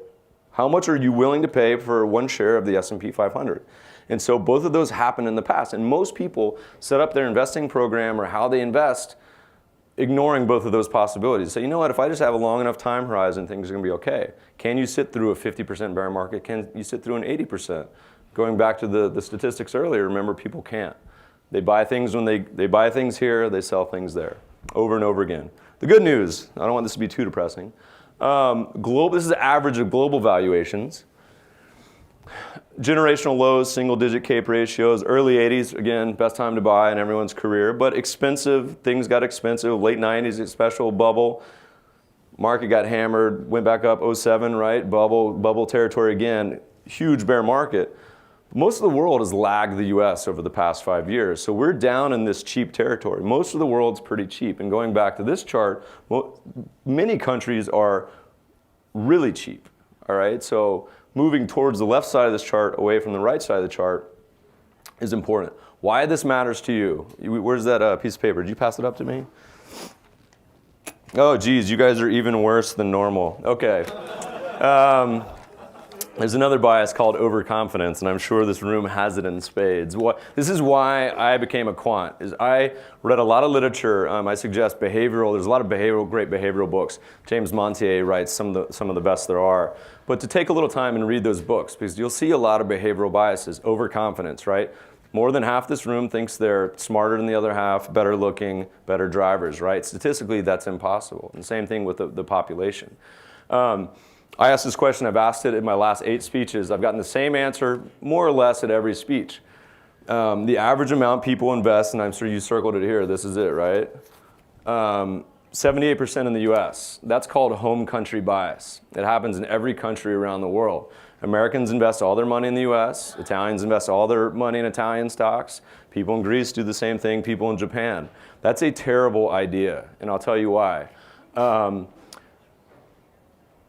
How much are you willing to pay for one share of the S&P 500? And so both of those happened in the past. And most people set up their investing program or how they invest ignoring both of those possibilities. So you know what, if I just have a long enough time horizon, things are going to be okay. Can you sit through a 50% bear market? Can you sit through an 80%? Going back to the statistics earlier, remember, people can't. They buy things when they buy things here, they sell things there, over and over again. The good news, I don't want this to be too depressing. This is the average of global valuations. Generational lows, single-digit CAPE ratios, early 80s, again, best time to buy in everyone's career, but expensive, things got expensive, late 90s, a special bubble. Market got hammered, went back up, '07, right? Bubble territory again, huge bear market. Most of the world has lagged the US over the past 5 years, so we're down in this cheap territory. Most of the world's pretty cheap, and going back to this chart, many countries are really cheap, all right? So moving towards the left side of this chart, away from the right side of the chart, is important. Why this matters to you? Where's that piece of paper? Did you pass it up to me? Oh, geez, you guys are even worse than normal. Okay. There's another bias called overconfidence, and I'm sure this room has it in spades. This is why I became a quant. I read a lot of literature. I suggest behavioral. There's a lot of great behavioral books. James Montier writes some of the best there are. But to take a little time and read those books, because you'll see a lot of behavioral biases. Overconfidence, right? More than half this room thinks they're smarter than the other half, better looking, better drivers, right? Statistically, that's impossible. And same thing with the population. I asked this question, I've asked it in my last 8 speeches. I've gotten the same answer, more or less, at every speech. The average amount people invest, and I'm sure you circled it here, this is it, right? 78% in the US. That's called home country bias. It happens in every country around the world. Americans invest all their money in the US. Italians invest all their money in Italian stocks. People in Greece do the same thing, people in Japan. That's a terrible idea, and I'll tell you why.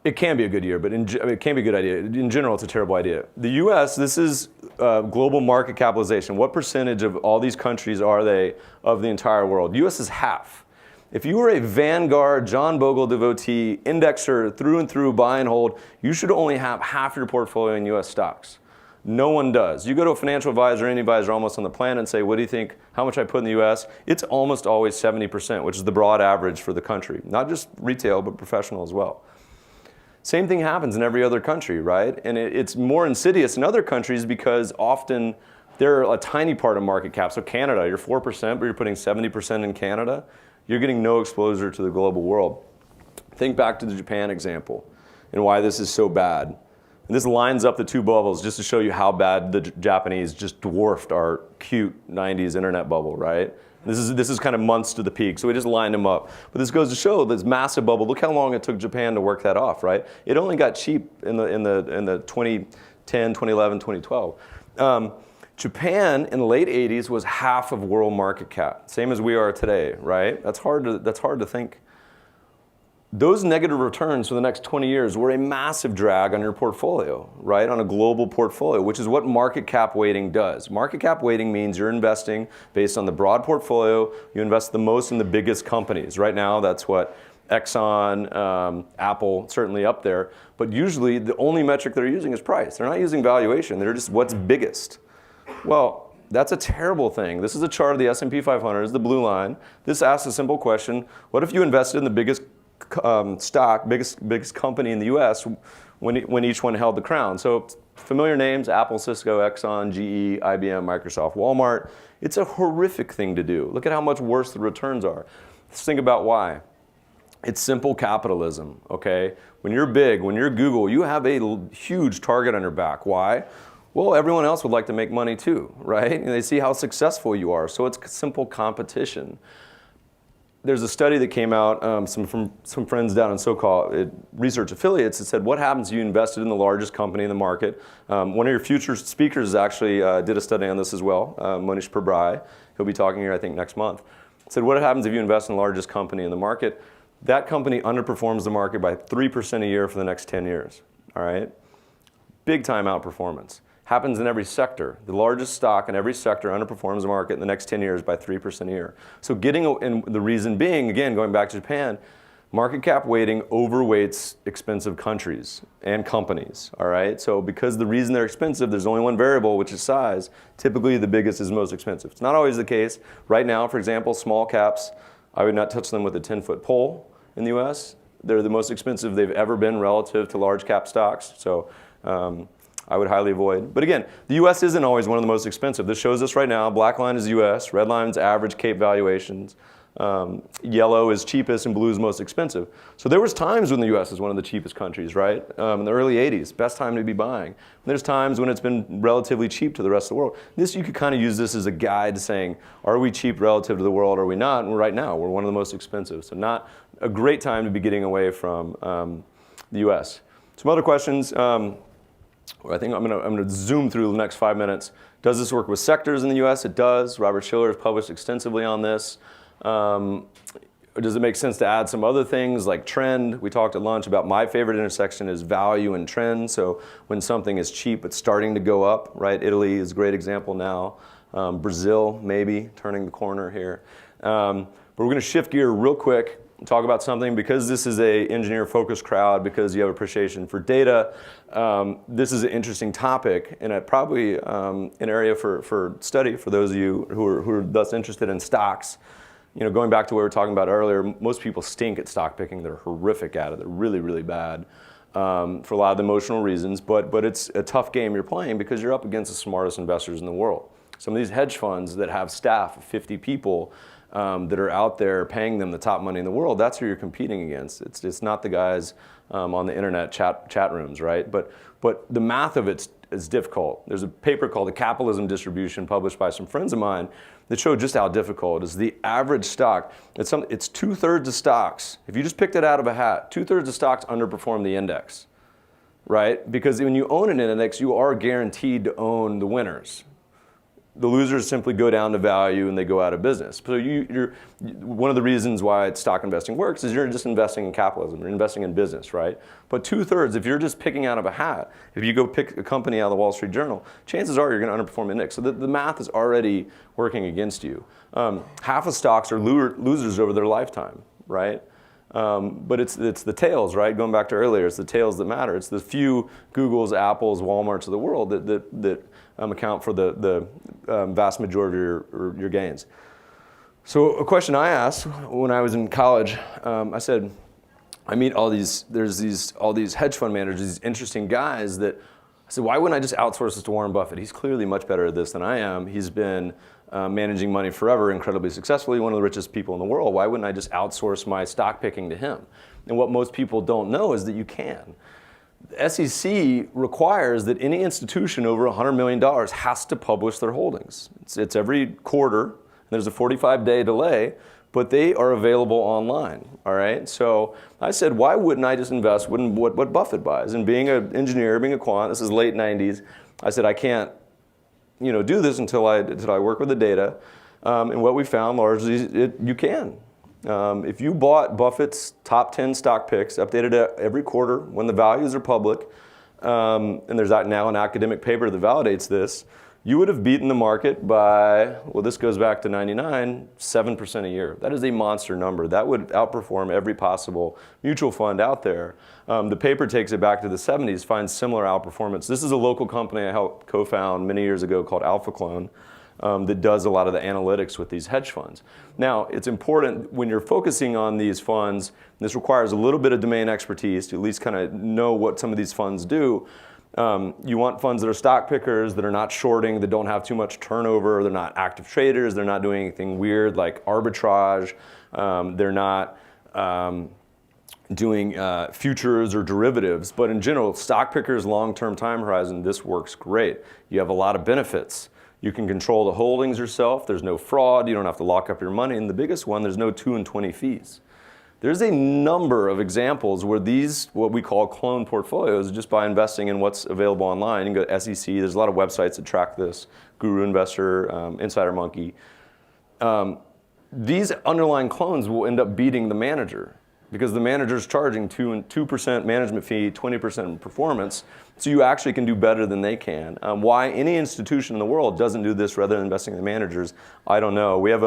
It can be a good year, but it can be a good idea. In general, it's a terrible idea. The US, this is global market capitalization. What percentage of all these countries are they of the entire world? US is half. If you were a Vanguard, John Bogle devotee, indexer through and through, buy and hold, you should only have half your portfolio in US stocks. No one does. You go to a financial advisor, any advisor almost on the planet, and say, what do you think, how much I put in the US? It's almost always 70%, which is the broad average for the country. Not just retail, but professional as well. Same thing happens in every other country, right? And it's more insidious in other countries because often they're a tiny part of market cap. So Canada, you're 4%, but you're putting 70% in Canada. You're getting no exposure to the global world. Think back to the Japan example and why this is so bad. And this lines up the 2 bubbles just to show you how bad the Japanese just dwarfed our cute 90s internet bubble, right? This is kind of months to the peak, so we just lined them up. But this goes to show this massive bubble. Look how long it took Japan to work that off, right? It only got cheap in the 2010, 2011, 2012. Japan in the late 80s was half of world market cap, same as we are today, right? That's hard to think. Those negative returns for the next 20 years were a massive drag on your portfolio, right? On a global portfolio, which is what market cap weighting does. Market cap weighting means you're investing based on the broad portfolio. You invest the most in the biggest companies. Right now, that's what Exxon, Apple, certainly up there. But usually, the only metric they're using is price. They're not using valuation. They're just what's biggest. Well, That's a terrible thing. This is a chart of the S&P 500, is the blue line. This asks a simple question: what if you invested in the biggest biggest company in the U.S. when each one held the crown? So familiar names: Apple, Cisco, Exxon, GE, IBM, Microsoft, Walmart. It's a horrific thing to do. Look at how much worse the returns are. Let's think about why. It's simple capitalism, okay? When you're big, when you're Google, you have a huge target on your back. Why? Well, everyone else would like to make money too, right? And they see how successful you are, so it's simple competition. There's a study that came out from some friends down in so-called research affiliates that said, what happens if you invested in the largest company in the market? One of your future speakers actually did a study on this as well, Monish Pabrai. He'll be talking here, I think, next month. Said, what happens if you invest in the largest company in the market? That company underperforms the market by 3% a year for the next 10 years, all right? Big time outperformance. Happens in every sector. The largest stock in every sector underperforms the market in the next 10 years by 3% a year. So and the reason being, again, going back to Japan, market cap weighting overweights expensive countries and companies, all right? So because the reason they're expensive, there's only one variable, which is size. Typically, the biggest is most expensive. It's not always the case. Right now, for example, small caps, I would not touch them with a 10-foot pole in the US. They're the most expensive they've ever been relative to large cap stocks. So I would highly avoid. But again, the US isn't always one of the most expensive. This shows us right now, black line is US, red line is average CAPE valuations. Yellow is cheapest and blue is most expensive. So there was times when the US is one of the cheapest countries, right? In the early 80s, best time to be buying. And there's times when it's been relatively cheap to the rest of the world. You could kind of use this as a guide saying, are we cheap relative to the world, or are we not? And right now, we're one of the most expensive. So not a great time to be getting away from the US. Some other questions. I think I'm going to zoom through the next 5 minutes. Does this work with sectors in the US? It does. Robert Shiller has published extensively on this. Does it make sense to add some other things like trend? We talked at lunch about my favorite intersection is value and trend. So when something is cheap, it's starting to go up, right? Italy is a great example now. Brazil, maybe, turning the corner here. But we're going to shift gear real quick and talk about something, because this is a engineer-focused crowd, because you have appreciation for data. This is an interesting topic, and probably an area for study for those of you who are thus interested in stocks. You know, going back to what we were talking about earlier, most people stink at stock picking. They're horrific at it. They're really, really bad for a lot of the emotional reasons. But it's a tough game you're playing, because you're up against the smartest investors in the world. Some of these hedge funds that have staff of 50 people that are out there paying them the top money in the world, that's who you're competing against. It's not the guys on the internet chat rooms, right? But the math of it is difficult. There's a paper called The Capitalism Distribution, published by some friends of mine, that showed just how difficult it is. The average stock, it's 2/3 of stocks. If you just picked it out of a hat, 2/3 of stocks underperform the index, right? Because when you own an index, you are guaranteed to own the winners. The losers simply go down to value and they go out of business. So one of the reasons why stock investing works is you're just investing in capitalism, you're investing in business, right? But 2/3, if you're just picking out of a hat, if you go pick a company out of the Wall Street Journal, chances are you're going to underperform the index. So the math is already working against you. Half of stocks are losers over their lifetime, right? But it's the tails, right? Going back to earlier, it's the tails that matter. It's the few Googles, Apples, Walmarts of the world that account for the vast majority of your gains. So a question I asked when I was in college, I said, I meet all these hedge fund managers, these interesting guys that, I said, why wouldn't I just outsource this to Warren Buffett? He's clearly much better at this than I am. He's been managing money forever, incredibly successfully, one of the richest people in the world. Why wouldn't I just outsource my stock picking to him? And what most people don't know is that you can. The SEC requires that any institution over $100 million has to publish their holdings. It's every quarter, and there's a 45-day delay, but they are available online, all right? So I said, why wouldn't I just invest in what Buffett buys? And being an engineer, being a quant, this is late 90s, I said, I can't do this until I work with the data. And what we found largely, you can. If you bought Buffett's top 10 stock picks, updated every quarter when the values are public, and there's now an academic paper that validates this, you would have beaten the market by, well, this goes back to 99, 7% a year. That is a monster number. That would outperform every possible mutual fund out there. The paper takes it back to the 70s, finds similar outperformance. This is a local company I helped co-found many years ago called Alpha Clone. that does a lot of the analytics with these hedge funds. Now, it's important when you're focusing on these funds, this requires a little bit of domain expertise to at least kind of know what some of these funds do. You want funds that are stock pickers, that are not shorting, that don't have too much turnover, they're not active traders, they're not doing anything weird like arbitrage, they're not doing futures or derivatives. But in general, stock pickers, long-term time horizon, this works great. You have a lot of benefits. You can control the holdings yourself, there's no fraud, you don't have to lock up your money, and the biggest one, there's no 2 and 20 fees. There's a number of examples where these, what we call clone portfolios, just by investing in what's available online. You can go to SEC, there's a lot of websites that track this, Guru Investor, Insider Monkey. These underlying clones will end up beating the manager because the manager's charging 2% management fee, 20% performance, so you actually can do better than they can. Why any institution in the world doesn't do this rather than investing in the managers, I don't know. We have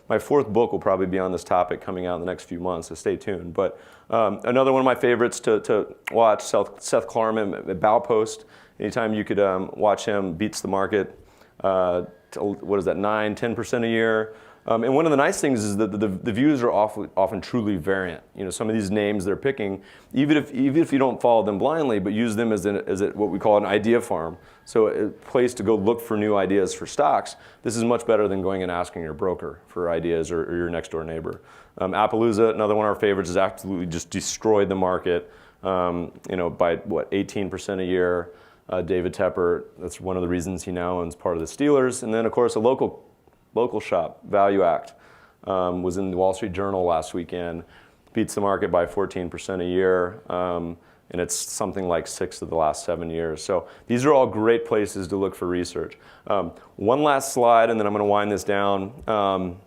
my 4th book will probably be on this topic coming out in the next few months, so stay tuned. But another one of my favorites to watch, Seth Klarman at Baupost. Anytime you could watch him, beats the market, what is that, 9-10% a year. And one of the nice things is that the views are often truly variant. You know, some of these names they're picking, even if you don't follow them blindly, but use them as what we call an idea farm. So a place to go look for new ideas for stocks. This is much better than going and asking your broker for ideas or your next door neighbor. Appaloosa, another one of our favorites, has absolutely just destroyed the market. You know, by what, 18% a year. David Tepper, that's one of the reasons he now owns part of the Steelers. And then of course a local shop, Value Act, was in the Wall Street Journal last weekend, beats the market by 14% a year, and it's something like 6 of the last 7 years. So these are all great places to look for research. One last slide, and then I'm going to wind this down.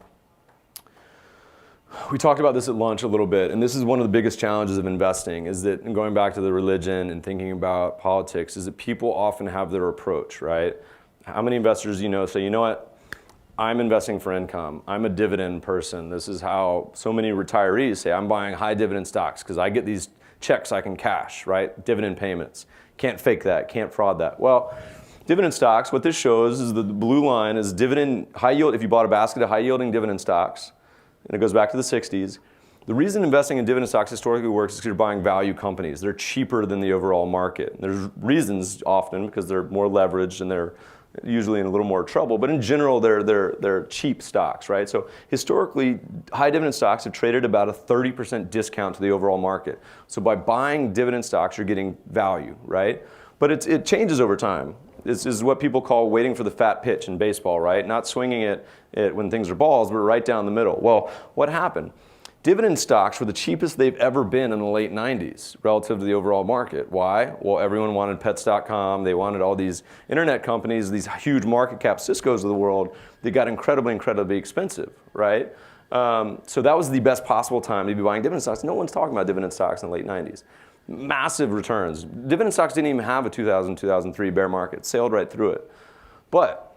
We talked about this at lunch a little bit, and this is one of the biggest challenges of investing, is that, and going back to the religion and thinking about politics, is that people often have their approach, right? How many investors you know say, you know what, I'm investing for income. I'm a dividend person. This is how so many retirees say, I'm buying high dividend stocks because I get these checks I can cash, right? Dividend payments. Can't fake that, can't fraud that. Well, dividend stocks, what this shows is that the blue line is dividend, high yield, if you bought a basket of high yielding dividend stocks, and it goes back to the 60s, the reason investing in dividend stocks historically works is because you're buying value companies. They're cheaper than the overall market. There's reasons often because they're more leveraged and they're usually in a little more trouble, but in general, they're cheap stocks, right? So historically, high dividend stocks have traded about a 30% discount to the overall market. So by buying dividend stocks, you're getting value, right? But it changes over time. This is what people call waiting for the fat pitch in baseball, right? Not swinging it when things are balls, but right down the middle. Well, what happened? Dividend stocks were the cheapest they've ever been in the late 90s relative to the overall market. Why? Well, everyone wanted pets.com. They wanted all these internet companies, these huge market cap Cisco's of the world. They got incredibly, incredibly expensive, right? So that was the best possible time to be buying dividend stocks. No one's talking about dividend stocks in the late 90s. Massive returns. Dividend stocks didn't even have a 2000, 2003 bear market. Sailed right through it. But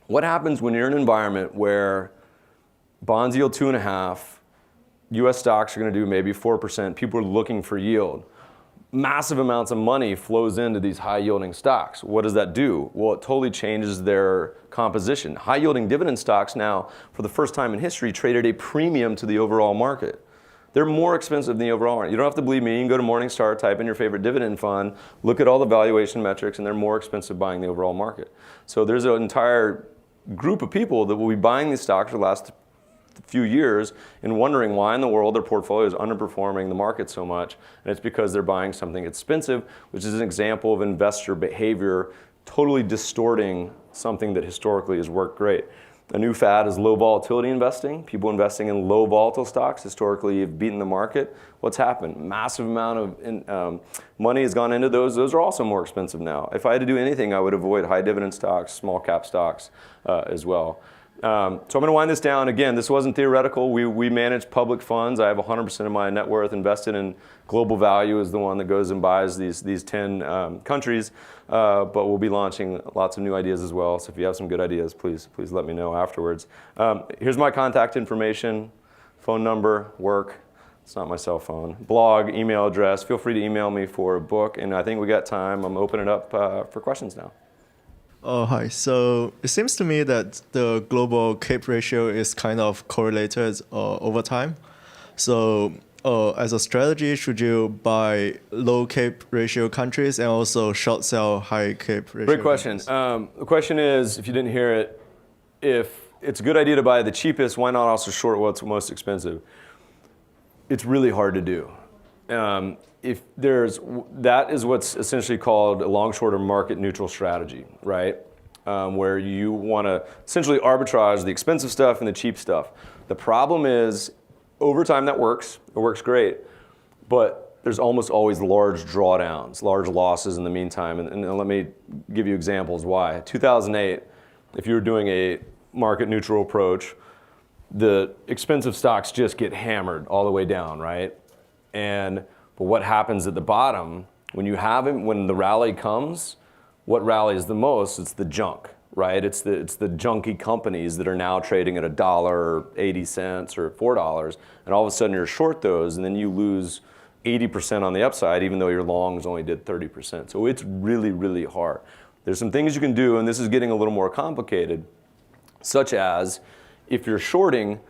what happens when you're in an environment where bonds yield 2.5%, US stocks are going to do maybe 4%. People are looking for yield. Massive amounts of money flows into these high-yielding stocks. What does that do? Well, it totally changes their composition. High-yielding dividend stocks now, for the first time in history, traded a premium to the overall market. They're more expensive than the overall market. You don't have to believe me. You can go to Morningstar, type in your favorite dividend fund, look at all the valuation metrics, and they're more expensive buying the overall market. So there's an entire group of people that will be buying these stocks for the last few years and wondering why in the world their portfolio is underperforming the market so much, and it's because they're buying something expensive, which is an example of investor behavior totally distorting something that historically has worked great. A new fad is low volatility investing. People investing in low volatile stocks historically have beaten the market. What's happened? Massive amount of money has gone into those. Those are also more expensive now. If I had to do anything, I would avoid high dividend stocks, small cap stocks as well. So I'm going to wind this down. Again, this wasn't theoretical. We manage public funds. I have 100% of my net worth invested in Global Value, is the one that goes and buys these 10 countries. But we'll be launching lots of new ideas as well. So if you have some good ideas, please let me know afterwards. Here's my contact information, phone number, work. It's not my cell phone. Blog, email address. Feel free to email me for a book. And I think we got time. I'm opening up for questions now. Oh, hi. So it seems to me that the global CAPE ratio is kind of correlated over time. So as a strategy, should you buy low CAPE ratio countries and also short sell high CAPE ratio Great question. countries? The question is, if you didn't hear it, if it's a good idea to buy the cheapest, why not also short what's most expensive? It's really hard to do. If that is what's essentially called a long, short, or market neutral strategy, right? Where you want to essentially arbitrage the expensive stuff and the cheap stuff. The problem is, over time that works. It works great, but there's almost always large drawdowns, large losses in the meantime. And let me give you examples why. 2008, if you were doing a market neutral approach, the expensive stocks just get hammered all the way down, right? But what happens at the bottom, when the rally comes, what rallies the most? It's the junk, right? It's the junky companies that are now trading at $1.80 or $4, and all of a sudden you're short those, and then you lose 80% on the upside, even though your longs only did 30%. So it's really, really hard. There's some things you can do, and this is getting a little more complicated, such as if you're shorting,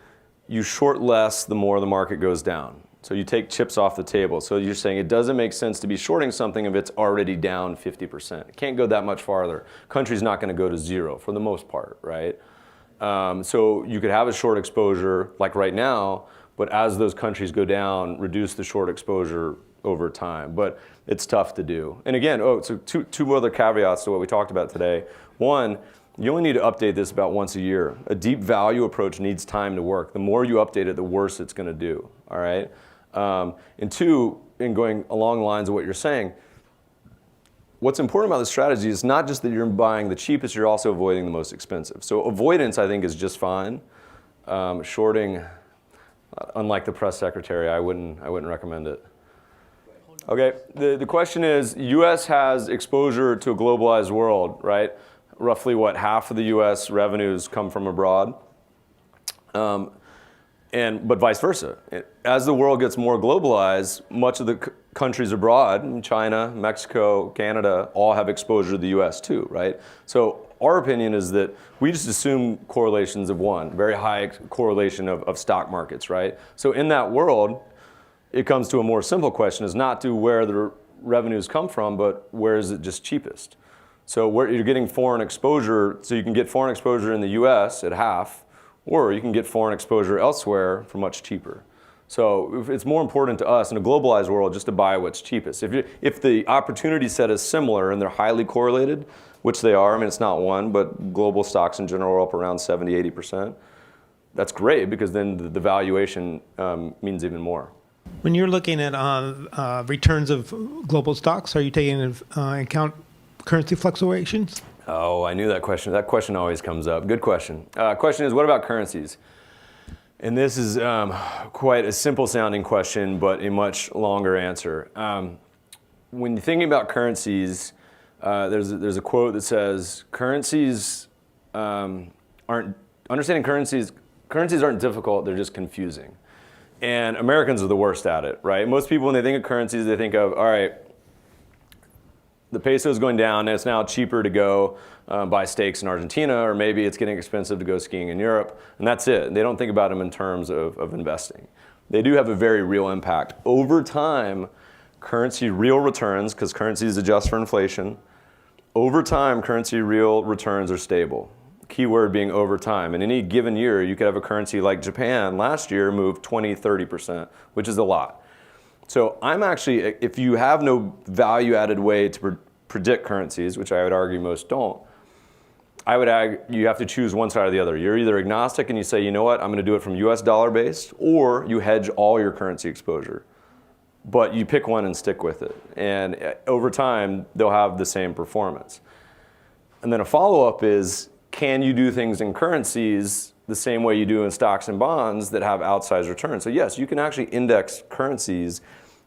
you short less the more the market goes down. So you take chips off the table. So you're saying it doesn't make sense to be shorting something if it's already down 50%. It can't go that much farther. Country's not going to go to zero for the most part, right? So you could have a short exposure like right now, but as those countries go down, reduce the short exposure over time. But it's tough to do. And again, so two other caveats to what we talked about today. One, you only need to update this about once a year. A deep value approach needs time to work. The more you update it, the worse it's going to do, all right? And two, in going along the lines of what you're saying, what's important about this strategy is not just that you're buying the cheapest, you're also avoiding the most expensive. So avoidance, I think, is just fine. Shorting, unlike the press secretary, I wouldn't recommend it. Okay, the question is, U.S. has exposure to a globalized world, right? Roughly what, half of the U.S. revenues come from abroad, but vice versa. As the world gets more globalized, much of the countries abroad, China, Mexico, Canada, all have exposure to the U.S. too, right? So our opinion is that we just assume correlations of one, very high correlation of stock markets, right? So in that world, it comes to a more simple question, is not to where the revenues come from, but where is it just cheapest? So where you're getting foreign exposure, so you can get foreign exposure in the US at half, or you can get foreign exposure elsewhere for much cheaper. So it's more important to us in a globalized world just to buy what's cheapest. If the opportunity set is similar and they're highly correlated, which they are, I mean, it's not one, but global stocks in general are up around 70, 80%. That's great because then the valuation means even more. When you're looking at returns of global stocks, are you taking into account currency fluctuations? Oh, I knew that question. That question always comes up. Good question. Question is, what about currencies? And this is quite a simple sounding question, but a much longer answer. When you're thinking about currencies, there's a quote that says, understanding currencies aren't difficult, they're just confusing. And Americans are the worst at it, right? Most people, when they think of currencies, they think of, all right, the peso is going down, and it's now cheaper to go buy steaks in Argentina, or maybe it's getting expensive to go skiing in Europe, and that's it. They don't think about them in terms of investing. They do have a very real impact. Over time, currency real returns, because currencies adjust for inflation, over time, currency real returns are stable. Keyword being over time. In any given year, you could have a currency like Japan last year move 20, 30%, which is a lot. So I'm actually, if you have no value-added way to predict currencies, which I would argue most don't, I would argue you have to choose one side or the other. You're either agnostic and you say, you know what, I'm going to do it from US dollar based, or you hedge all your currency exposure. But you pick one and stick with it. And over time, they'll have the same performance. And then a follow-up is, can you do things in currencies the same way you do in stocks and bonds that have outsized returns? So yes, you can actually index currencies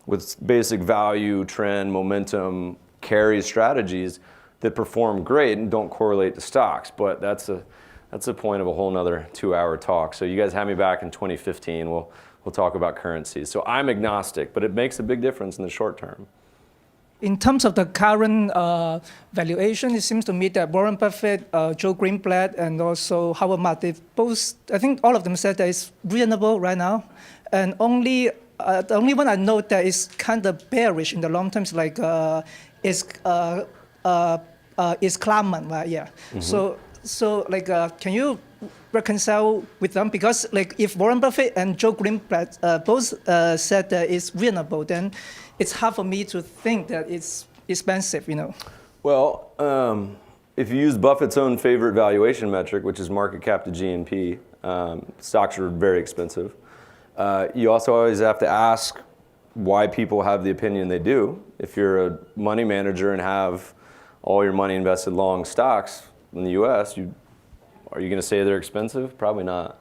with basic value, trend, momentum, carry strategies that perform great and don't correlate to stocks. But that's the point of a whole nother 2-hour talk. So you guys have me back in 2015. We'll talk about currencies. So I'm agnostic, but it makes a big difference in the short term. In terms of the current valuation, it seems to me that Warren Buffett, Joe Greenblatt, and also Howard Marks, both, I think all of them said that it's reasonable right now. And the only one I know that is kind of bearish in the long term is like is Klarman, right? Yeah. So like, can you reconcile with them? Because like, if Warren Buffett and Joe Greenblatt both said that it's reasonable, then it's hard for me to think that it's expensive, you know. Well, if you use Buffett's own favorite valuation metric, which is market cap to GNP, stocks are very expensive. You also always have to ask why people have the opinion they do. If you're a money manager and have all your money invested long stocks in the U.S., are you going to say they're expensive? Probably not.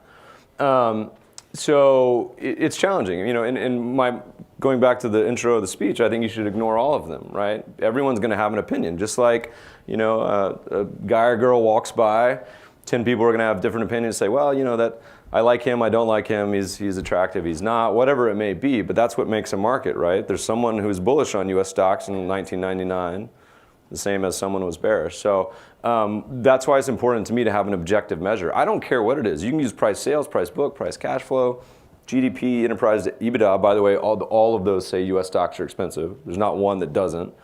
So it's challenging, you know. And going back to the intro of the speech, I think you should ignore all of them, right? Everyone's going to have an opinion, just like, you know, a guy or girl walks by, 10 people are going to have different opinions. Say, well, you know, that I like him, I don't like him, he's attractive, he's not, whatever it may be. But that's what makes a market, right? There's someone who's bullish on U.S. stocks in 1999, the same as someone who was bearish. So that's why it's important to me to have an objective measure. I don't care what it is. You can use price sales, price book, price cash flow, GDP, enterprise EBITDA. By the way, all of those say U.S. stocks are expensive. There's not one that doesn't.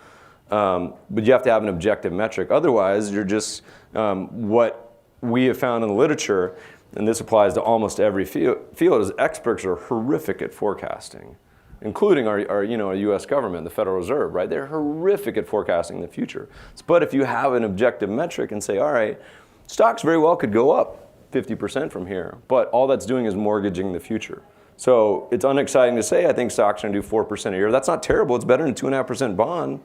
But you have to have an objective metric. Otherwise, you're just what we have found in the literature, and this applies to almost every field, is experts are horrific at forecasting, including our U.S. government, the Federal Reserve, right? They're horrific at forecasting the future. But if you have an objective metric and say, all right, stocks very well could go up 50% from here, but all that's doing is mortgaging the future. So it's unexciting to say, I think stocks are going to do 4% a year. That's not terrible. It's better than 2.5% bond.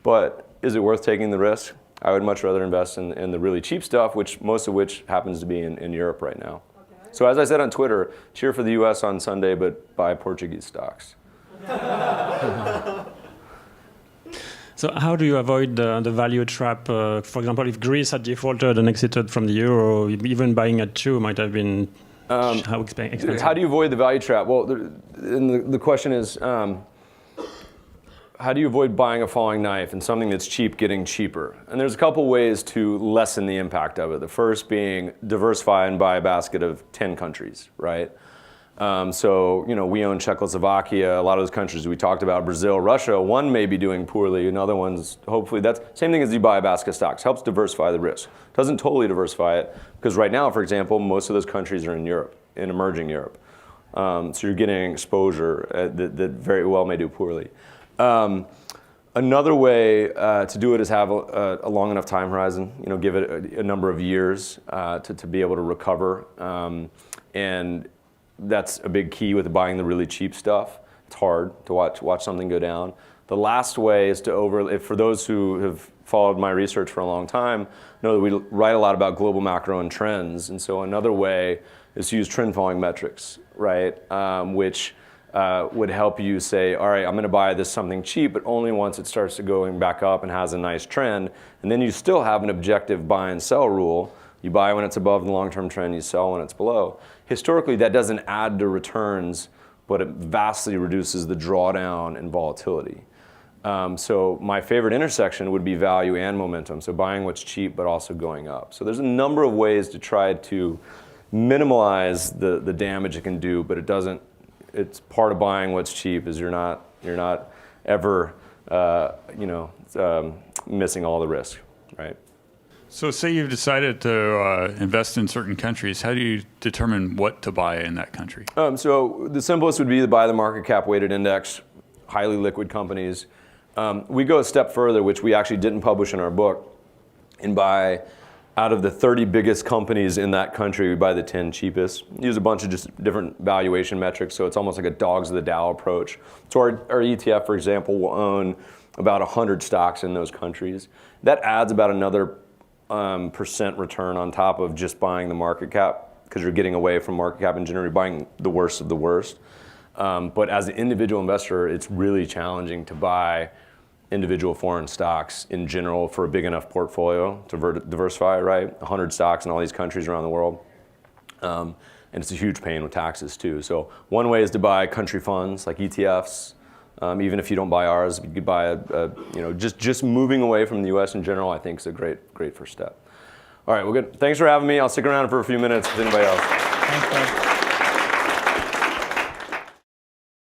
But is it worth taking the risk? I would much rather invest in the really cheap stuff, most of which happens to be in Europe right now. So as I said on Twitter, cheer for the U.S. on Sunday, but buy Portuguese stocks. So how do you avoid the value trap? For example, if Greece had defaulted and exited from the euro, even buying at 2 might have been how expensive? How do you avoid the value trap? Well, the question is, how do you avoid buying a falling knife and something that's cheap getting cheaper? And there's a couple ways to lessen the impact of it. The first being diversify and buy a basket of 10 countries, right? So, you know, we own Czechoslovakia, a lot of those countries we talked about, Brazil, Russia, one may be doing poorly, another one's hopefully, that's same thing as you buy a basket of stocks, helps diversify the risk. Doesn't totally diversify it, because right now, for example, most of those countries are in Europe, in emerging Europe. So you're getting exposure that very well may do poorly. Another way to do it is have a long enough time horizon, you know, give it a number of years to be able to recover. And that's a big key with buying the really cheap stuff. It's hard to watch something go down. The last way is for those who have followed my research for a long time, know that we write a lot about global macro and trends. And so another way is to use trend following metrics, right? Which would help you say, all right, I'm going to buy this something cheap, but only once it starts to going back up and has a nice trend. And then you still have an objective buy and sell rule. You buy when it's above the long-term trend, you sell when it's below. Historically, that doesn't add to returns, but it vastly reduces the drawdown and volatility. So my favorite intersection would be value and momentum. So buying what's cheap, but also going up. So there's a number of ways to try to minimize the damage it can do, but it doesn't. It's part of buying what's cheap is you're not ever missing all the risk, right? So say you've decided to invest in certain countries. How do you determine what to buy in that country? So the simplest would be to buy the market cap weighted index, highly liquid companies. We go a step further, which we actually didn't publish in our book, and buy out of the 30 biggest companies in that country, we buy the 10 cheapest. Use a bunch of just different valuation metrics, so it's almost like a dogs of the Dow approach. So our ETF, for example, will own about 100 stocks in those countries. That adds about another percent return on top of just buying the market cap, because you're getting away from market cap and generally buying the worst of the worst. But as an individual investor, it's really challenging to buy individual foreign stocks in general for a big enough portfolio to diversify, right? 100 stocks in all these countries around the world. And it's a huge pain with taxes too. So one way is to buy country funds like ETFs, Even if you don't buy ours, you could buy just moving away from the U.S. in general, I think is a great first step. All right, well, good. Thanks for having me. I'll stick around for a few minutes with anybody else. Thanks, Bob.